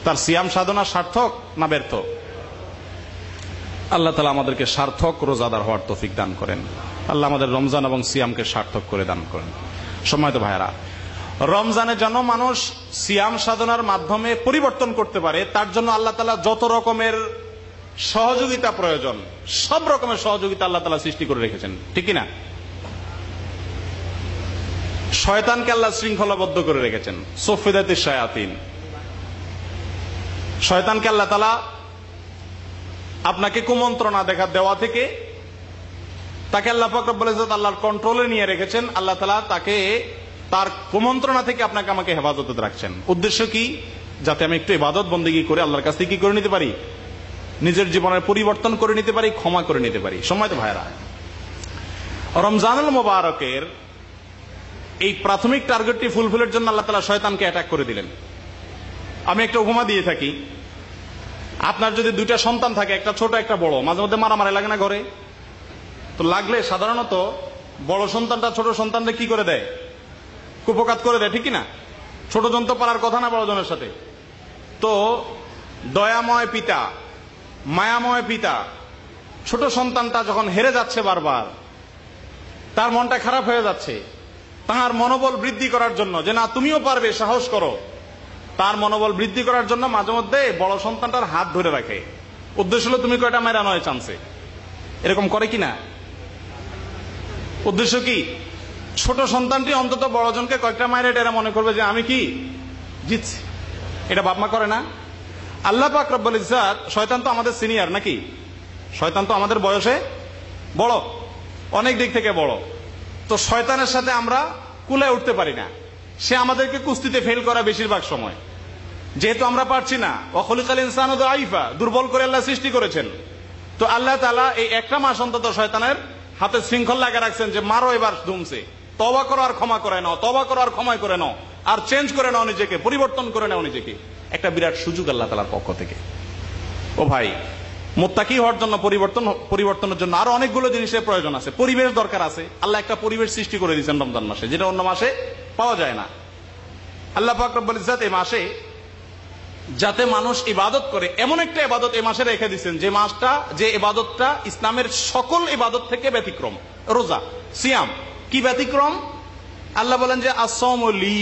তার সিয়াম সাধনা সার্থক না ব্যর্থ? আল্লাহ তাআলা আমাদেরকে সার্থক রোজাদার হওয়ার তৌফিক দান করেন। আল্লাহ আমাদের রমজান এবং সিয়ামকে সার্থক করে দান করেন। সম্মানিত ভাইয়েরা, রমজানে যেন মানুষ সিয়াম সাধনার মাধ্যমে পরিবর্তন করতে পারে, তার জন্য আল্লাহ তাআলা যত রকমের সহযোগিতা প্রয়োজন, সব রকমের সহযোগিতা আল্লাহ তাআলা সৃষ্টি করে রেখেছেন, ঠিক না? শয়তানকে আল্লাহ শৃঙ্খলাবদ্ধ করে রেখেছেন, সুফিদাতিশ শায়াতিন। শয়তানকে আল্লাহ তাআলা আপনাকে কুমন্ত্রণা দেওয়া থেকে তাকে আল্লাহ পাক রব্বুল ইজ্জত আল্লাহর কন্ট্রোলে নিয়ে রেখেছেন। আল্লাহ তাআলা তাকে তার কুমন্ত্রণা থেকে আপনাকে আমাকে হেফাজতে রাখছেন। উদ্দেশ্য কি? যাতে আমি একটু ইবাদত বন্দেগী করে আল্লাহর কাছ থেকে কি করে নিতে পারি, নিজের জীবনের পরিবর্তন করে নিতে পারি, ক্ষমা করে নিতে পারি। সম্মানিত ভাইরা, রমজানুল মুবারকের এই প্রাথমিক টার্গেটটি ফুলফিলের জন্য আল্লাহ তাআলা শয়তানকে অ্যাটাক করে দিলেন। আমি একটা উপমা দিয়ে থাকি, আপনার যদি দুইটা সন্তান থাকে, একটা ছোট একটা বড়, মাঝে মধ্যে মারামারি লাগে না ঘরে? তো লাগলে সাধারণত বড় সন্তানটা ছোট সন্তানকে কি করে দেয়? কুপকাত করে দেয়, ঠিক কিনা? ছোট জন তো পারার কথা না বড় জনের সাথে। তো দয়াময় পিতা, মায়াময় পিতা ছোট সন্তানটা যখন হেরে যাচ্ছে বারবার, তার মনটা খারাপ হয়ে যাচ্ছে, তার মনোবল বৃদ্ধি করার জন্য যে না তুমিও পারবে, সাহস করো, তার মনোবল বৃদ্ধি করার জন্য মাঝে মধ্যে বড় সন্তানটার হাত ধরে রাখে। উদ্দেশ্য হলো তুমি কয়টা মেরা নয় চান্সে। এরকম করে কিনা? উদ্দেশ্য কি? ছোট সন্তানটি অন্তত বড়জনকে কয়েকটা মায়ের এটা মনে করবে যে আমি কি জিতছি। এটা বাপ মা করে না? আল্লাহ পাক রব্বুল ইজ্জত, শয়তান তো আমাদের সিনিয়র নাকি? শয়তান তো আমাদের বয়সে বড়, অনেক দিক থেকে বড়। তো শয়তানের সাথে আমরা কুলায় উঠতে পারি না। সে আমাদেরকে কুস্তিতে ফেল করা বেশিরভাগ সময়। যেহেতু আমরা পারছি না, ওয়াখলিকাল ইনসানু দাঈফা, দুর্বল করে আল্লাহ সৃষ্টি করেছেন। তো আল্লাহ তাআলা এই একটা মাস অন্তত শয়তানের হাতে শৃঙ্খল লাগা রাখছেন যে মারো এবার ধুমছে, তওবা করো আর ক্ষমা করে নাও, তওবা করো আর ক্ষমা করে নাও, আর চেঞ্জ করে নাও নিজেকে, পরিবর্তন করে নাও নিজেকে। একটা বিরাট সুযোগ আল্লাহ তাআলার পক্ষ থেকে। ও ভাই, মুত্তাকি হওয়ার জন্য পরিবর্তনের জন্য আরো অনেকগুলো জিনিসের প্রয়োজন আছে, পরিবেশ দরকার আছে। আল্লাহ একটা পরিবেশ সৃষ্টি করে দিয়েছেন রমজান মাসে, যেটা অন্য মাসে পাওয়া যায় না। আল্লাহ পাক রব্বুল ইজ্জত এই মাসে যাতে মানুষ ইবাদত করে, এমন একটা ইবাদত এই মাসে রেখে দিয়েছেন যে মাসটা, যে ইবাদতটা ইসলামের সকল ইবাদত থেকে ব্যতিক্রম। রোজা, সিয়াম। কি ব্যতিক্রম? আল্লাহ বলেন যে আস-সাওমু লি,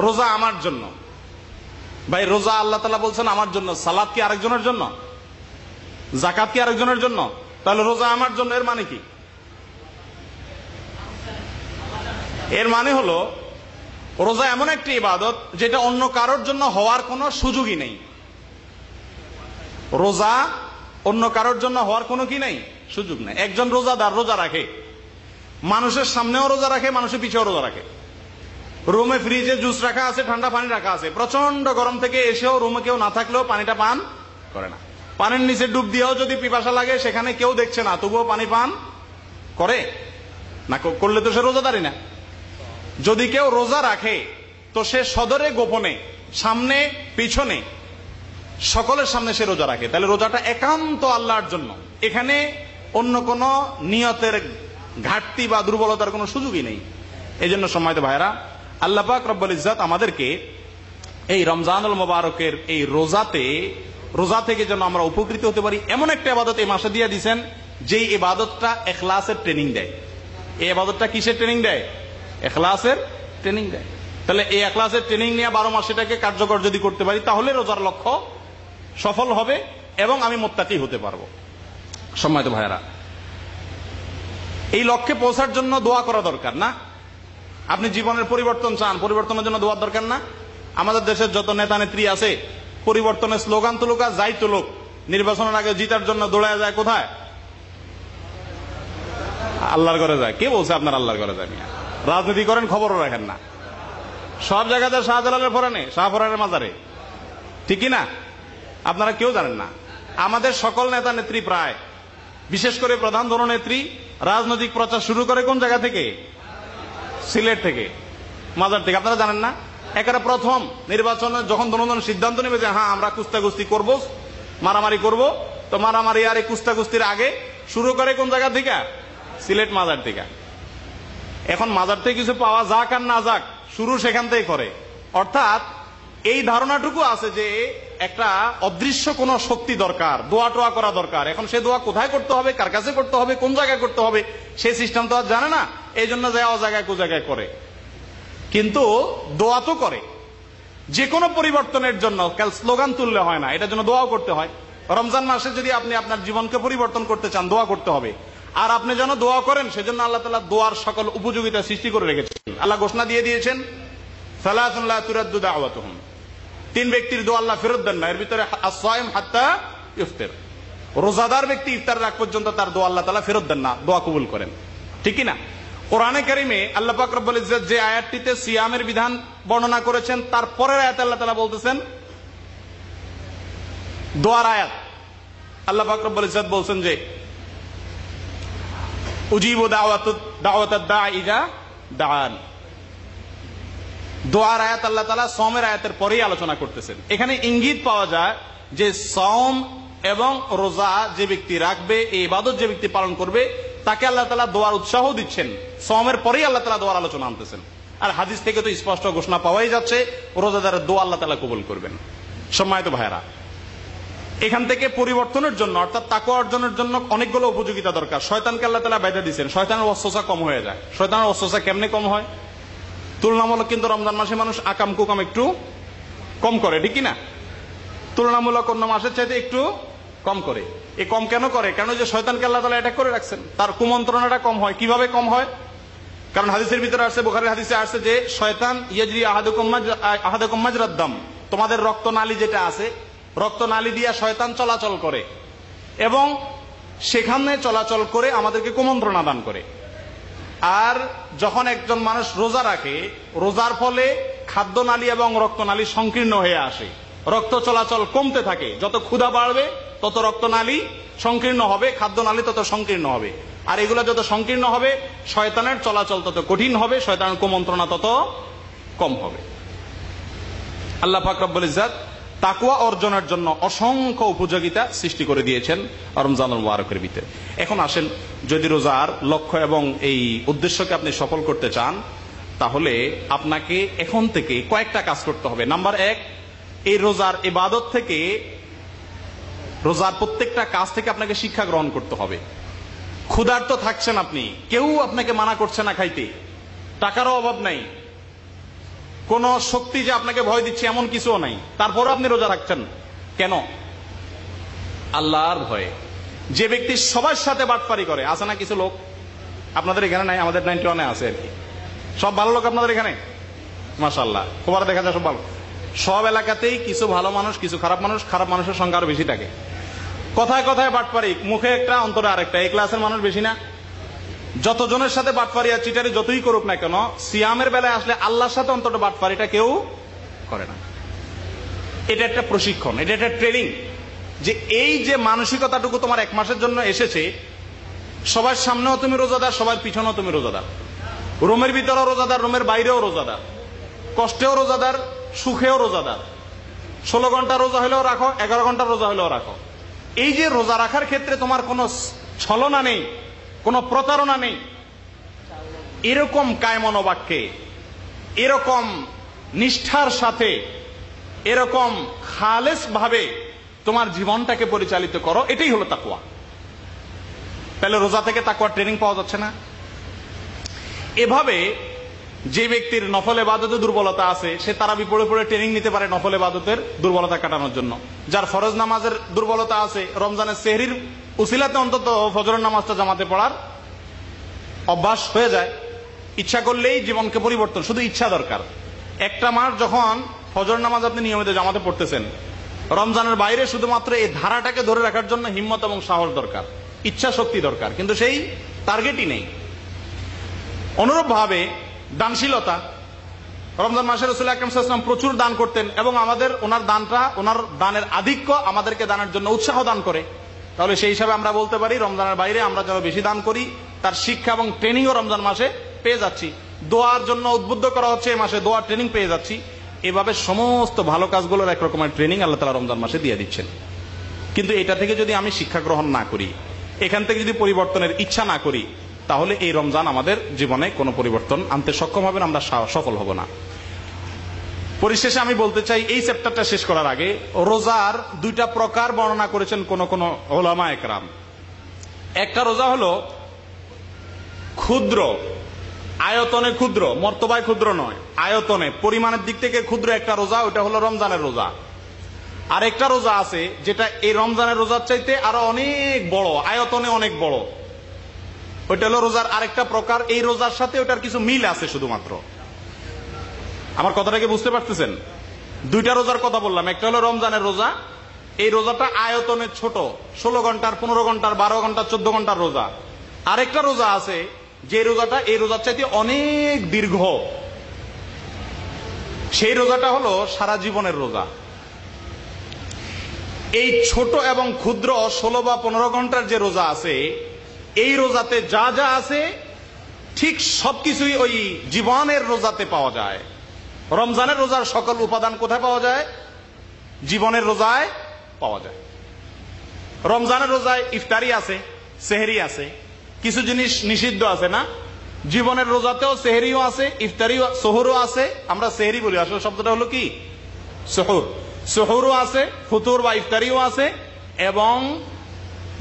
রোজা আমার জন্য। ভাই, রোজা আল্লাহ তাআলা বলছেন আমার জন্য। সালাত কি আরেকজনের জন্য? যাকাত কি আরেকজনের জন্য? তাহলে রোজা আমার জন্য, এর মানে কি? এর মানে হলো রোজা এমন একটি ইবাদত যেটা অন্য কারোর জন্য হওয়ার কোনো সুযোগই নেই। রোজা অন্য কারোর জন্য হওয়ার কোনো কি নেই, সুযোগ নেই। একজন রোজাদার রোজা রাখে, মানুষের সামনেও রোজা রাখে, মানুষের পিছেও রোজা রাখে। রুমে ফ্রিজে জুস রাখা আছে, ঠান্ডা পানি রাখা আছে, প্রচন্ড গরম থেকে এসেও রুমে কেউ না থাকলেও পানিটা পান করে না। পানির নিচে ডুব দিয়েও যদি পিপাসা লাগে, সেখানে কেউ দেখছে না, তবুও পানি পান করে না। করলে তো সে রোজাদারই না। যদি কেউ রোজা রাখে তো সে সদরে গোপনে, সামনে পিছনে, সকলের সামনে সে রোজা রাখে। তাহলে রোজাটা একান্ত আল্লাহর জন্য। এখানে অন্য কোন নিয়তের ঘাটতি বা দুর্বলতার কোনো সুযোগই নেই। এই জন্য সম্মানিত ভাইরা, আল্লাহ পাক রব্বুল ইজ্জত আমাদেরকে এই রমজানুল মুবারকের এই রোজা থেকে যেন আমরা উপকৃত হতে পারি, এমন একটা ইবাদত এই মাসে দিয়ে দিয়েছেন, যেই ইবাদতটা ইখলাসের ট্রেনিং দেয়। এই ইবাদতটা কিসের ট্রেনিং দেয়? ইখলাসের ট্রেনিং দেয়। তাহলে এই ইখলাসের ট্রেনিং নিয়ে 12 মাস সেটাকে কার্যকর যদি করতে পারি, তাহলে রোজার লক্ষ্য সফল হবে এবং আমি মুত্তাকি হতে পারবো। সম্মানিত ভাইরা, এই লক্ষ্যে পৌঁছার জন্য দোয়া করা দরকার না? আপনি জীবনের পরিবর্তন চান, পরিবর্তনের জন্য দোয়ার দরকার না? আমাদের দেশের যত নেতা নেত্রী আছে, পরিবর্তনের স্লোগান তুলুক আর যাই তুলুক, নির্বাচনের আগে জিতার জন্য দৌড়ায় যায় কোথায়? আল্লাহর ঘরে যায়। কে বলছে আপনার আল্লাহর ঘরে যায়? রাজনীতি করেন, খবরও রাখেন না। সব জায়গাতে শাহজালালের ফোরানে, শাহফরানের মাজারে, ঠিকই না? আপনারা কেউ জানেন না। আমাদের সকল নেতা নেত্রী প্রায়, বিশেষ করে প্রধান দলনেত্রী রাজনৈতিক প্রচার শুরু করে কোন জায়গা থেকে? সিলেট থেকে, মাজার থেকে। আপনারা জানেন না? একেবারে প্রথম নির্বাচনে যখন জনগণ সিদ্ধান্ত নেবে যে হ্যাঁ আমরা কুস্তাকুস্তি করব, মারামারি করব, তো মারামারি আর এই কুস্তাকুস্তির আগে শুরু করে কোন জায়গা থেকে? সিলেট মাজার থেকে। এখন মাজার থেকে কিছু পাওয়া যাক আর না যাক, শুরু সেখান থেকে করে। অর্থাৎ এই ধারণাটুকু আছে যে একটা অদৃশ্য কোন শক্তি দরকার, দোয়া টোয়া করা দরকার। এখন সে দোয়া কোথায় করতে হবে, কার কাছে করতে হবে, কোন জায়গায় করতে হবে, সেই সিস্টেম তো আর জানে না। এই জন্য যাওয়া জায়গায় কো জায়গায় করে, কিন্তু দোয়া তো করে। যে কোনো পরিবর্তনের জন্য স্লোগান তুললে হয় না, এটার জন্য দোয়াও করতে হয়। রমজান মাসে যদি আপনি আপনার জীবনকে পরিবর্তন করতে চান, দোয়া করতে হবে। আর আপনি যেন দোয়া করেন, সেজন্য আল্লাহ তাআলা দোয়ার সকল উপযোগিতা সৃষ্টি করে রেখেছেন। আল্লাহ ঘোষণা দিয়ে দিয়েছেন, সালাতুন লা তুরাদ্দু দাওয়াতুহুম, 3 ব্যক্তির দোয়া আল্লাহ ফেরত দেন না। এর ভিতরে আস-সাইম হাত্তা ইফতার, রোজাদার ব্যক্তি ইফতারের আগ পর্যন্ত তার দোয়া আল্লাহ তাআলা ফেরত দেন না, দোয়া কবুল করেন। ঠিক কি না? কোরআনে কারিমে আল্লাহ পাক রব্বুল ইজ্জত যে আয়াতটিতে সিয়ামের বিধান বর্ণনা করেছেন, তার পরের আয়াতে আল্লাহ তাআলা বলতেছেন দোয়ার আয়াত। আল্লাহ পাক রব্বুল ইজ্জত বলছেন যে উজিবু দাওয়াতাদ দাঈ ইযা দাআন। দোয়ার আয়াত আল্লাহ তাআলা সওমের আয়াতের পরেই আলোচনা করতেছেন। এখানে ইঙ্গিত পাওয়া যায় যে সওম এবং রোজা যে ব্যক্তি রাখবে, এই ইবাদত যে ব্যক্তি পালন করবে, তাকে আল্লাহ তাআলা দোয়ার উৎসাহ দিচ্ছেন। সওমের পরেই আল্লাহ তাআলা দোয়ার আলোচনা আনতেছেন। আর হাদিস থেকে তো স্পষ্ট ঘোষণা পাওয়াই যাচ্ছে রোজাদারের দোয়া আল্লাহ তাআলা কবুল করবেন। সম্মানিত ভাইরা, এখান থেকে পরিবর্তনের জন্য অর্থাৎ তাকওয়া অর্জনের জন্য অনেকগুলো উপযোগিতা দরকার। শয়তানকে আল্লাহ তাআলা বাধা দিয়েছেন, শয়তানের ওয়াসওয়াসা কম হয়ে যায়। শয়তানের ওয়াসওয়াসা কেমনে কম হয়? তুলনামূলক কিন্তু রমজান মাসে মানুষ আকাম কুকাম একটু কম করে, ঠিক কি না? তুলনামূলক অন্য মাসের চাইতে একটু কম করে। এই কম কেন করে? কারণ যে শয়তানকে আল্লাহ তাআলা অ্যাটাক করে রাখছেন, তার কুমন্ত্রণাটা কম হয়। কিভাবে কম হয়? কারণ হাদিসের ভিতরে আসছে, বুখারীর হাদিসে আসছে যে শয়তান ইয়াজরি আহাদুকুম মাজরাদ দাম, তোমাদের রক্তনালী যেটা আছে, রক্তনালী দিয়ে শয়তান চলাচল করে এবং সেখানে চলাচল করে আমাদেরকে কুমন্ত্রণা দান করে। আর যখন একজন মানুষ রোজা রাখে, রোজার ফলে খাদ্যনালী এবং রক্তনালী সংকীর্ণ হয়ে আসে, রক্ত চলাচল কমতে থাকে। যত ক্ষুধা বাড়বে তত রক্তনালী সংকীর্ণ হবে, খাদ্যনালী তত সংকীর্ণ হবে। আর এগুলো যত সংকীর্ণ হবে, শয়তানের চলাচল তত কঠিন হবে, শয়তানের কুমন্ত্রণা তত কম হবে। আল্লাহ পাক রব্বুল ইজ্জত তাকওয়া অর্জনের জন্য অসংখ্য উপযোগিতা সৃষ্টি করে দিয়েছেন রমজানুল মুবারকের ভিতরে। এখন আসেন, যদি রোজার লক্ষ্য এবং এই উদ্দেশ্যকে আপনি সফল করতে চান, তাহলে আপনাকে এখন থেকে কয়েকটা কাজ করতে হবে। নাম্বার 1, এই রোজার ইবাদত থেকে, রোজার প্রত্যেকটা কাজ থেকে আপনাকে শিক্ষা গ্রহণ করতে হবে। ক্ষুধার্ত থাকছেন আপনি, কেউ আপনাকে মানা করছে না খাইতে, টাকারও অভাব নাই, কোন শক্তি যে আপনাকে ভয় দিচ্ছে এমন কিছুও নাই, তারপরে আপনি রোজা রাখছেন কেন? আল্লাহর ভয়ে। যে ব্যক্তি সবার সাথে বাটপারি করে, আছে না কিছু লোক, আপনাদের এখানে নাই, আমাদের 91-এ আছে আর কি। সব ভালো লোক আপনাদের এখানে, মাশাআল্লাহ, খবর দেখা যায় সব ভালো। সব এলাকাতেই কিছু ভালো মানুষ, কিছু খারাপ মানুষ, খারাপ মানুষের সংখ্যা আরো বেশি থাকে। কথায় কথায় বাটপারি, মুখে একটা অন্তরে আরেকটা। এই ক্লাসের মানুষ বেশি না? যতজনের সাথে বাটপারি আর চিটারি যতই করুক না কেন, সিয়ামের বেলায় আসলে আল্লাহর সাথে অন্তত বাটপারিটা কেউ করে না। এটা একটা প্রশিক্ষণ, এটা একটা ট্রেনিং, যে এই যে মানসিকতাটুকু তোমার 1 মাসের জন্য এসেছে, সবার সামনেও তুমি রোজাদার, সবার পিছনেও তুমি রোজাদার, রোমের ভিতরেও রোজাদার, রোমের বাইরেও রোজাদার, কষ্টেও রোজাদার, সুখেও রোজাদার। 16 ঘন্টা রোজা হলেও রাখো, 11 ঘন্টা রোজা হলেও রাখো। এই যে রোজা রাখার ক্ষেত্রে তোমার কোনো ছলনা নেই, কোনো প্রতারণা নেই, এরকম কায়মনোবাক্যে, এরকম নিষ্ঠার সাথে, এরকম খালেস ভাবে তোমার জীবনটাকে পরিচালিত করো, এটাই হলো তাকওয়া। তাহলে রোজা থেকে তাকওয়ার ট্রেনিং পাওয়া যাচ্ছে না? এভাবে যে ব্যক্তির নফল ইবাদতে দুর্বলতা আছে, সে তারাবি পড়ে পড়ে ট্রেনিং নিতে পারে নফল ইবাদতের দুর্বলতা কাটানোর জন্য। যার ফরজ নামাজের দুর্বলতা আছে, রমজানের সেহরির উসিলাতে অন্তত ফজরের নামাজটা জামাতে পড়ার অভ্যাস হয়ে যায়। ইচ্ছা করলেই জীবনকে পরিবর্তন, শুধু ইচ্ছা দরকার। একটা মাস যখন ফজর নামাজ আপনি নিয়মিত জামাতে পড়তেছেন, রমজানের বাইরে শুধুমাত্র এই ধারাটাকে ধরে রাখার জন্য হিম্মত এবং সাহস দরকার, ইচ্ছা শক্তি দরকার, কিন্তু সেই টার্গেটই নেই। অনুরূপ ভাবে দানশীলতা, রমজান মাসে রাসূল আকরাম সাল্লাল্লাহু আলাইহি ওয়াসাল্লাম প্রচুর দান করতেন এবং ওনার দানের আধিক্য আমাদেরকে দানের জন্য উৎসাহ দান করে। তাহলে সেই হিসাবে আমরা বলতে পারি রমজানের বাইরে আমরা যেন বেশি দান করি, তার শিক্ষা এবং ট্রেনিংও রমজান মাসে পেয়ে যাচ্ছি। দোয়ার জন্য উদ্বুদ্ধ করা হচ্ছে, এই মাসে দোয়ার ট্রেনিং পেয়ে যাচ্ছি। এভাবে সমস্ত ভালো কাজগুলোর এক রকমের ট্রেনিং আল্লাহ তাআলা রমজান মাসে দিয়ে দিচ্ছেন। কিন্তু এটা থেকে যদি আমি শিক্ষা গ্রহণ না করি, এখান থেকে যদি পরিবর্তনের ইচ্ছা না করি, তাহলে এই রমজান আমাদের জীবনে কোনো পরিবর্তন আনতে সক্ষম হবে না, আমরা সফল হব না। পরিশেষে আমি বলতে চাই, এই চ্যাপ্টারটা শেষ করার আগে, রোজার 2টা প্রকার বর্ণনা করেছেন কোন উলামা একরাম। একটা রোজা হলো ক্ষুদ্র, আয়তনে ক্ষুদ্র, মর্তবায় ক্ষুদ্র নয়, আয়তনে পরিমাণের দিক থেকে ক্ষুদ্র একটা রোজা, ওটা হলো রমজানের রোজা। আর একটা রোজা আছে যেটা এই রমজানের রোজার চাইতে আরো অনেক বড়, আয়তনে অনেক বড়, ওইটা হলো রোজার আরেকটা প্রকার। এই রোজার সাথে ওটার কিছু মিল আছে শুধুমাত্র। আমার কথাটাকে বুঝতে পারতেছেন? দুইটা রোজার কথা বললাম, একটা হলো রমজানের রোজা, এই রোজাটা আয়তনে ছোট, 16 ঘন্টার, 15 ঘন্টার, 12 ঘন্টার, 14 ঘন্টার রোজা। আরেকটা রোজা আছে যে রোজাটা এই রোজার চাইতে অনেক দীর্ঘ, সেই রোজাটা হলো সারা জীবনের রোজা। এই ছোট এবং ক্ষুদ্র 16 বা 15 ঘন্টার যে রোজা আছে, এই রোজাতে যা যা আছে ঠিক সবকিছুই ওই জীবনের রোজাতে পাওয়া যায়। রমজানের রোজার সকল উপাদান কোথায় পাওয়া যায়? জীবনের রোজায় পাওয়া যায়। রমজানের রোজায় ইফতারি আছে, সেহরি আছে, কিছু জিনিস নিষিদ্ধ আছে না? জীবনের রোজাতেও সেহরিও আছে, ইফতারিও, সোহরও আছে। আমরা সেহরি বলি, আসলে শব্দটা হলো কি? সোহর। সোহরও আছে, ফুতুর বা ইফতারিও আছে, এবং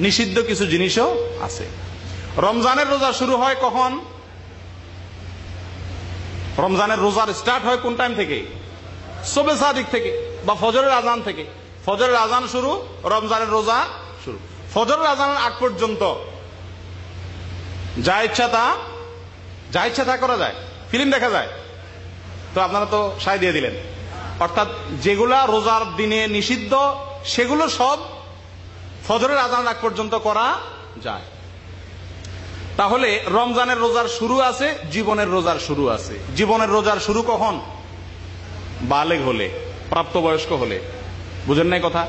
নিষিদ্ধ কিছু জিনিসও আছে। রমজানের রোজা শুরু হয় কখন? রমজানের রোজার স্টার্ট হয় কোন টাইম থেকে? শবে সাদিক থেকে বা ফজরের আজান থেকে। ফজরের আজান শুরু, রমজানের রোজা শুরু। ফজরের আজানের আগ পর্যন্ত যা ইচ্ছা তা করা যায়, ফিল্ম দেখা যায়। তো আপনারা তো সায় দিয়ে দিলেন। অর্থাৎ যেগুলা রোজার দিনে নিষিদ্ধ সেগুলো সব ফজরের আজান আগ পর্যন্ত করা যায়। তাহলে রমজানের রোজার শুরু আছে, জীবনের রোজার শুরু আছে। জীবনের রোজার শুরু কখন? বালেগ হলে, প্রাপ্তবয়স্ক হলে। বুঝেন নাই কথা?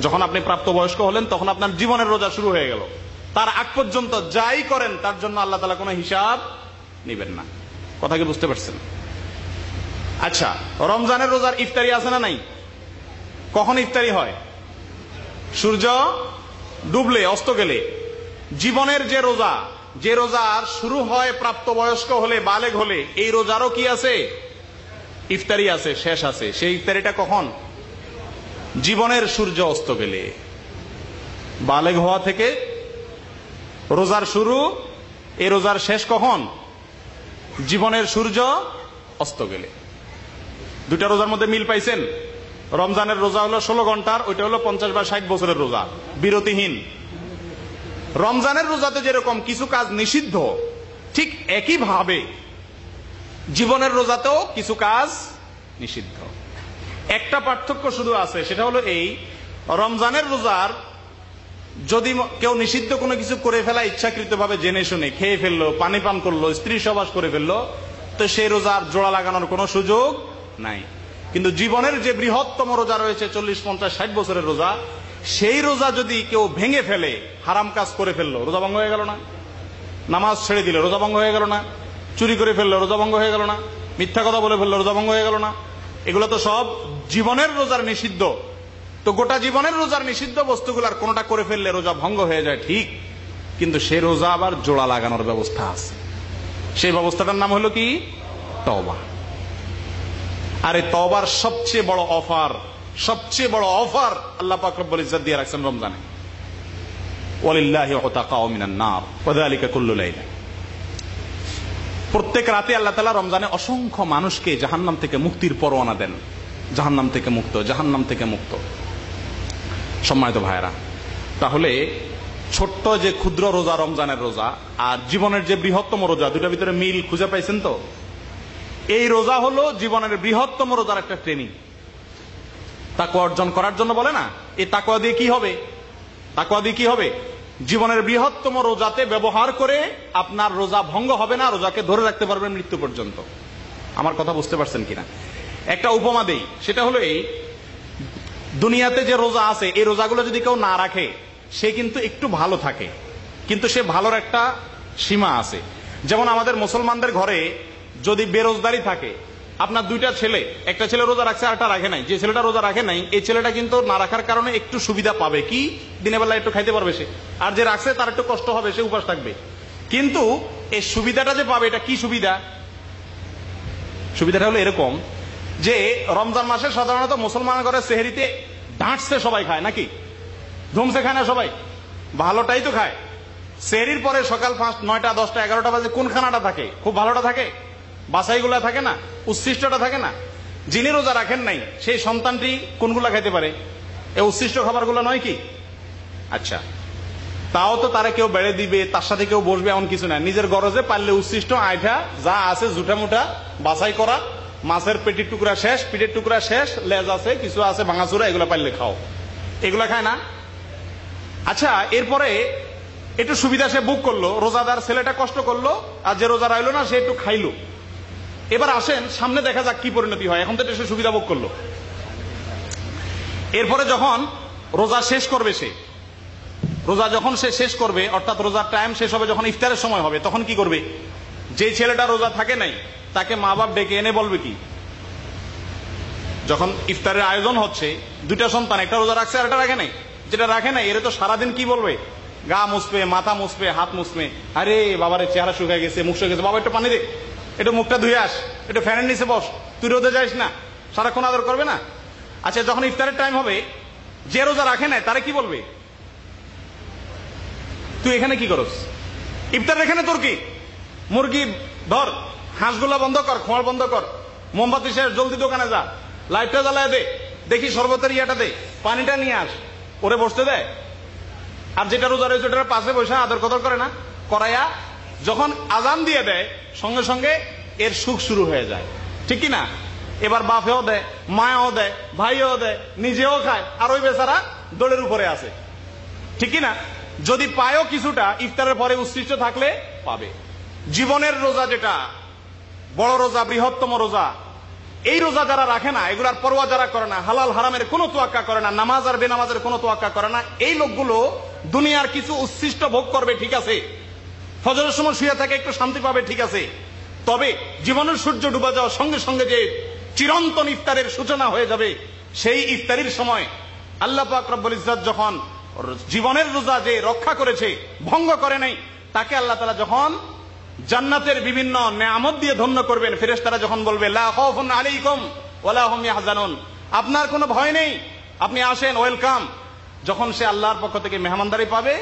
যখন আপনি প্রাপ্তবয়স্ক হলেন তখন আপনার জীবনের রোজা শুরু হয়ে গেল। তার আগ পর্যন্ত যাই করেন তার জন্য আল্লাহ তাআলা কোনো হিসাব নেবেন না। কথা কি বুঝতে পারছেন? আচ্ছা, রমজানের রোজার ইফতারি আছে না নাই? কখন ইফতারি হয়? সূর্য ডুবলে, অস্ত গেলে। জীবনের যে রোজার শুরু হয় প্রাপ্তবয়স্ক হলে, বালেগ হলে, এই রোজারও কি আছে? ইফতারি আছে, শেষ আছে। সেই ইফতারিটা কখন? জীবনের সূর্য অস্ত গেলে। বালেগ হওয়া থেকে রোজার শুরু, এই রোজার শেষ কখন? জীবনের সূর্য অস্ত গেলে। দুটা রোজার মধ্যে মিল পাইছেন? রমজানের রোজা হলো 16 ঘন্টার, ওইটা হলো 50 বা 60 বছরের রোজা, বিরতিহীন। রমজানের রোজাতে যেরকম কিছু কাজ নিষিদ্ধ, ঠিক একইভাবে জীবনের রোজাতেও কিছু কাজ নিষিদ্ধ। একটা পার্থক্য শুধু আছে, সেটা হলো এই, রমজানের রোজার যদি কেউ নিষিদ্ধ কোনো কিছু করে ফেলা ইচ্ছাকৃতভাবে, জেনে শুনে খেয়ে ফেললো, পানি পান করলো, স্ত্রী সহবাস করে ফেললো, তো সেই রোজার জোড়া লাগানোর কোনো সুযোগ নাই। কিন্তু জীবনের যে বৃহত্তম রোজা রয়েছে 40, 50, 60 বছরের রোজা, সেই রোজা যদি কেউ ভেঙে ফেলে, হারাম কাজ করে ফেললো, রোজা ভঙ্গ হয়ে গেল না? নামাজ ছেড়ে দিলে রোজা ভঙ্গ হয়ে গেল না? চুরি করে ফেললো, রোজা ভঙ্গ হয়ে গেল না? মিথ্যা কথা বলে ফেললো, রোজা ভঙ্গ হয়ে গেল না? এগুলো তো সব জীবনের রোজার নিষিদ্ধ। তো গোটা জীবনের রোজার নিষিদ্ধ বস্তুগুলার কোনটা করে ফেললে রোজা ভঙ্গ হয়ে যায় ঠিক, কিন্তু সে রোজা আবার জোড়া লাগানোর ব্যবস্থা আছে। সেই ব্যবস্থাটার নাম হলো কি? তওবা। আর এই তওবার সবচেয়ে বড় অফার আল্লাহ পাক রব্বুল ইজ্জত দিয়ে রাখছেন রমজানে। ওয়ালিল্লাহি উতাকাউ মিনান নার ওয়া যালিকা কুল্লু লাইলা। প্রত্যেক রাতে আল্লাহ তাআলা রমজানে অসংখ্য মানুষকে জাহান্নাম থেকে মুক্তির পরোয়ানা দেন। জাহান্নাম থেকে মুক্ত। সম্মানিত ভাইরা, তাহলে ছোট্ট যে ক্ষুদ্র রোজা রমজানের রোজা আর জীবনের যে বৃহত্তম রোজা, দুটার ভিতরে মিল খুঁজে পাইছেন তো? এই রোজা হলো জীবনের বৃহত্তম রোজার একটা ট্রেনিং। তাকওয়া অর্জন করার জন্য বলে না, এই তাকওয়া দিয়ে কি হবে? জীবনের বৃহত্তম রোজাতে ব্যবহার করে আপনার রোজা ভঙ্গ হবে না, রোজাকে ধরে রাখতে পারবেন মৃত্যু পর্যন্ত। আমার কথা বুঝতে পারছেন কিনা? একটা উপমা দেই, সেটা হলো এই, দুনিয়াতে যে রোজা আছে এই রোজাগুলো যদি কেউ না রাখে সে কিন্তু একটু ভালো থাকে, কিন্তু সে ভালোর একটা সীমা আছে। যেমন আমাদের মুসলমানদের ঘরে যদি বেরোজগারি থাকে, আপনার দুইটা ছেলে, একটা ছেলে রোজা রাখছে আরটা রাখে নাই, যে ছেলেটা রোজা রাখে নাই এই ছেলেটা কিন্তু না রাখার কারণে একটু সুবিধা পাবে, কি দিনের বেলা একটু খাইতে পারবে সে, আর যে রাখছে তার একটু কষ্ট হবে, সে উপাস থাকবে। কিন্তু এই সুবিধাটা যে পাবে, এটা কি সুবিধা? সুবিধাটা হলো এরকম যে রমজান মাসে সাধারণত মুসলমান ঘরে সেহরিতে ডাঁটছে সবাই খায় নাকি? ধুমসে খায় না সবাই, ভালোটাই তো খায়। সেহরির পরে সকাল 5, 9টা, 10টা, 11টা বাজে কোন খানাটা থাকে? খুব ভালোটা থাকে, বাসাইগুলা থাকে না, উচ্ছিষ্টটা থাকে না। যিনি রোজা রাখেন নাই সেই সন্তানটি কোনগুলা খাইতে পারে? এই উচ্ছিষ্ট খাবারগুলো নয় কি? আচ্ছা, তাও তো তারা কেউ বেড়ে দিবে, তার সাথে কেউ বসবে এমন কিছু না। নিজের গরজে পারলে উচ্ছিষ্ট আইঠা যা আছে জুটা মুঠা বাছাই করা, মাছের পেটির টুকরা শেষ, পিঠের টুকরা শেষ, লেজ আছে, কিছু আছে ভাঙাচুরা, এগুলো পারলে খাও। এগুলা খায় না। আচ্ছা, এরপরে একটু সুবিধা সে বুক করলো, রোজাদার ছেলেটা কষ্ট করলো, আর যে রোজা রাইলো না সে একটু খাইলো। এবার আসেন সামনে দেখা যাক কি পরিণতি হয়। এখন তো সে সুবিধা ভোগ করলো। এরপরে যখন রোজা শেষ করবে, সে রোজা যখন সে শেষ করবে, অর্থাৎ রোজার টাইম শেষ হবে, যখন ইফতারের সময় হবে, তখন কি করবে? যে ছেলেটা রোজা থাকে নাই তাকে মা বাপ ডেকে এনে বলবে কি, যখন ইফতারের আয়োজন হচ্ছে, দুইটা সন্তান, একটা রোজা রাখছে আর একটা রাখে নাই, যেটা রাখে নাই এর তো সারাদিন কি বলবে, গা মুছবে, মাথা মুছবে, হাত মুছবে, আরে বাবারে চেহারা শুকিয়ে গেছে, মুখ শুকিয়ে গেছে, বাবা একটু পানি দে, একটু মুখটা ধুয়ে আস, একটু ফ্যানের নিচে বস, তুই রোদে যাইস না, সারাক্ষণ আদর করবে না? আচ্ছা, যখন ইফতারের টাইম হবে, যে রোজা রাখে নাই তারা কি বলবে, তুই এখানে কি করস, ইফতার এখানে তোর কি, মুরগি ধর, হাঁসগুলা বন্ধ কর, খোঁয়ার বন্ধ কর, মোমবাতি শেষ, জলদি দোকানে যা, লাইটটা জ্বালায় দে, দেখি শরবতের ইয়াটা দে, পানিটা নিয়ে আস, ওরে বসতে দেয়? আর যেটা রোজা রয়েছে ওটার পাশে বসে আদর কদর করে না? করাইয়া যখন আজান দিয়ে দেয় সঙ্গে সঙ্গে এর সুখ শুরু হয়ে যায়, ঠিক কি না? এবার বাপেও দেয়, মায়াও দেয়, ভাইও দেয়, নিজেও খায়, আর ওই বেচারা দোলের উপরে আছে, ঠিক কি না? যদি পায়ও কিছুটা, ইফতারের পরে উচ্ছিষ্ট থাকলে পাবে। জীবনের রোজা, যেটা বড় রোজা, বৃহত্তম রোজা, এই রোজা যারা রাখে না, এগুলার পরোয়া যারা করে না, হালাল হারামের কোনো তোয়াক্কা করে না, নামাজ আর বেনামাজের কোনো তোয়াক্কা করে না, এই লোকগুলো দুনিয়ার কিছু উচ্ছিষ্ট ভোগ করবে, ঠিক আছে, ফজরের সময় শুয়ে থাকে একটু শান্তি পাবে, ঠিক আছে, তবে জীবনের সূর্য ডুবা যাওয়ার সঙ্গে সঙ্গে যে চিরন্তন ইফতারের সূচনা হয়ে যাবে, সেই ইফতারির সময় আল্লাহ পাক রব্বুল ইজ্জত যখন জীবনের রোজা যে রক্ষা করেছে, ভঙ্গ করে নাই, তাকে আল্লাহ তাআলা যখন জান্নাতের বিভিন্ন নেয়ামত দিয়ে ধন্য করবেন, ফেরেশতারা যখন বলবে লা খাউফুন আলাইকুম ওয়ালা হুম ইয়াহজানুন, আপনার কোনো ভয় নেই, আপনি আসেন, ওয়েলকাম, যখন সে আল্লাহর পক্ষ থেকে মেহমানদারি পাবে,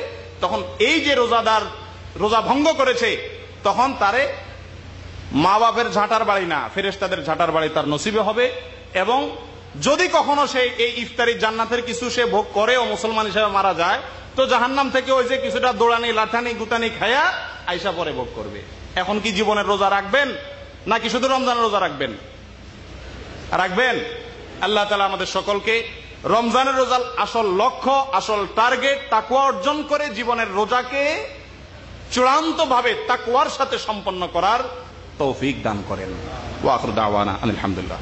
তখন এই যে রোজাদার রোজা ভঙ্গ করেছে, তখন তারে মা বাপের ঝাঁটার বাড়ি না, ফেরেশতাদের ঝাঁটার বাড়ি তার নসিবে হবে। এবং যদি কখনো সে এই ইফতারি জান্নাতের কিছু সে ভোগ করে ও মুসলমান হিসেবে মারা যায়, তো জাহান্নাম থেকে ওই যে কিছুটা দৌড়ানি, লাঠানি, গুতানি খায়া আইসা পরে ভোগ করবে। এখন কি জীবনের রোজা রাখবেন নাকি শুধু রমজানের রোজা রাখবেন? রাখবেন। আল্লাহ তাআলা আমাদের সকলকে রমজানের রোজার আসল লক্ষ্য, আসল টার্গেট তাকওয়া অর্জন করে জীবনের রোজাকে চূড়ান্ত ভাবে তাকওয়ার সাথে সম্পন্ন করার তৌফিক দান করেন। ওয়া আখিরু দাওয়ানা আলহামদুলিল্লাহ।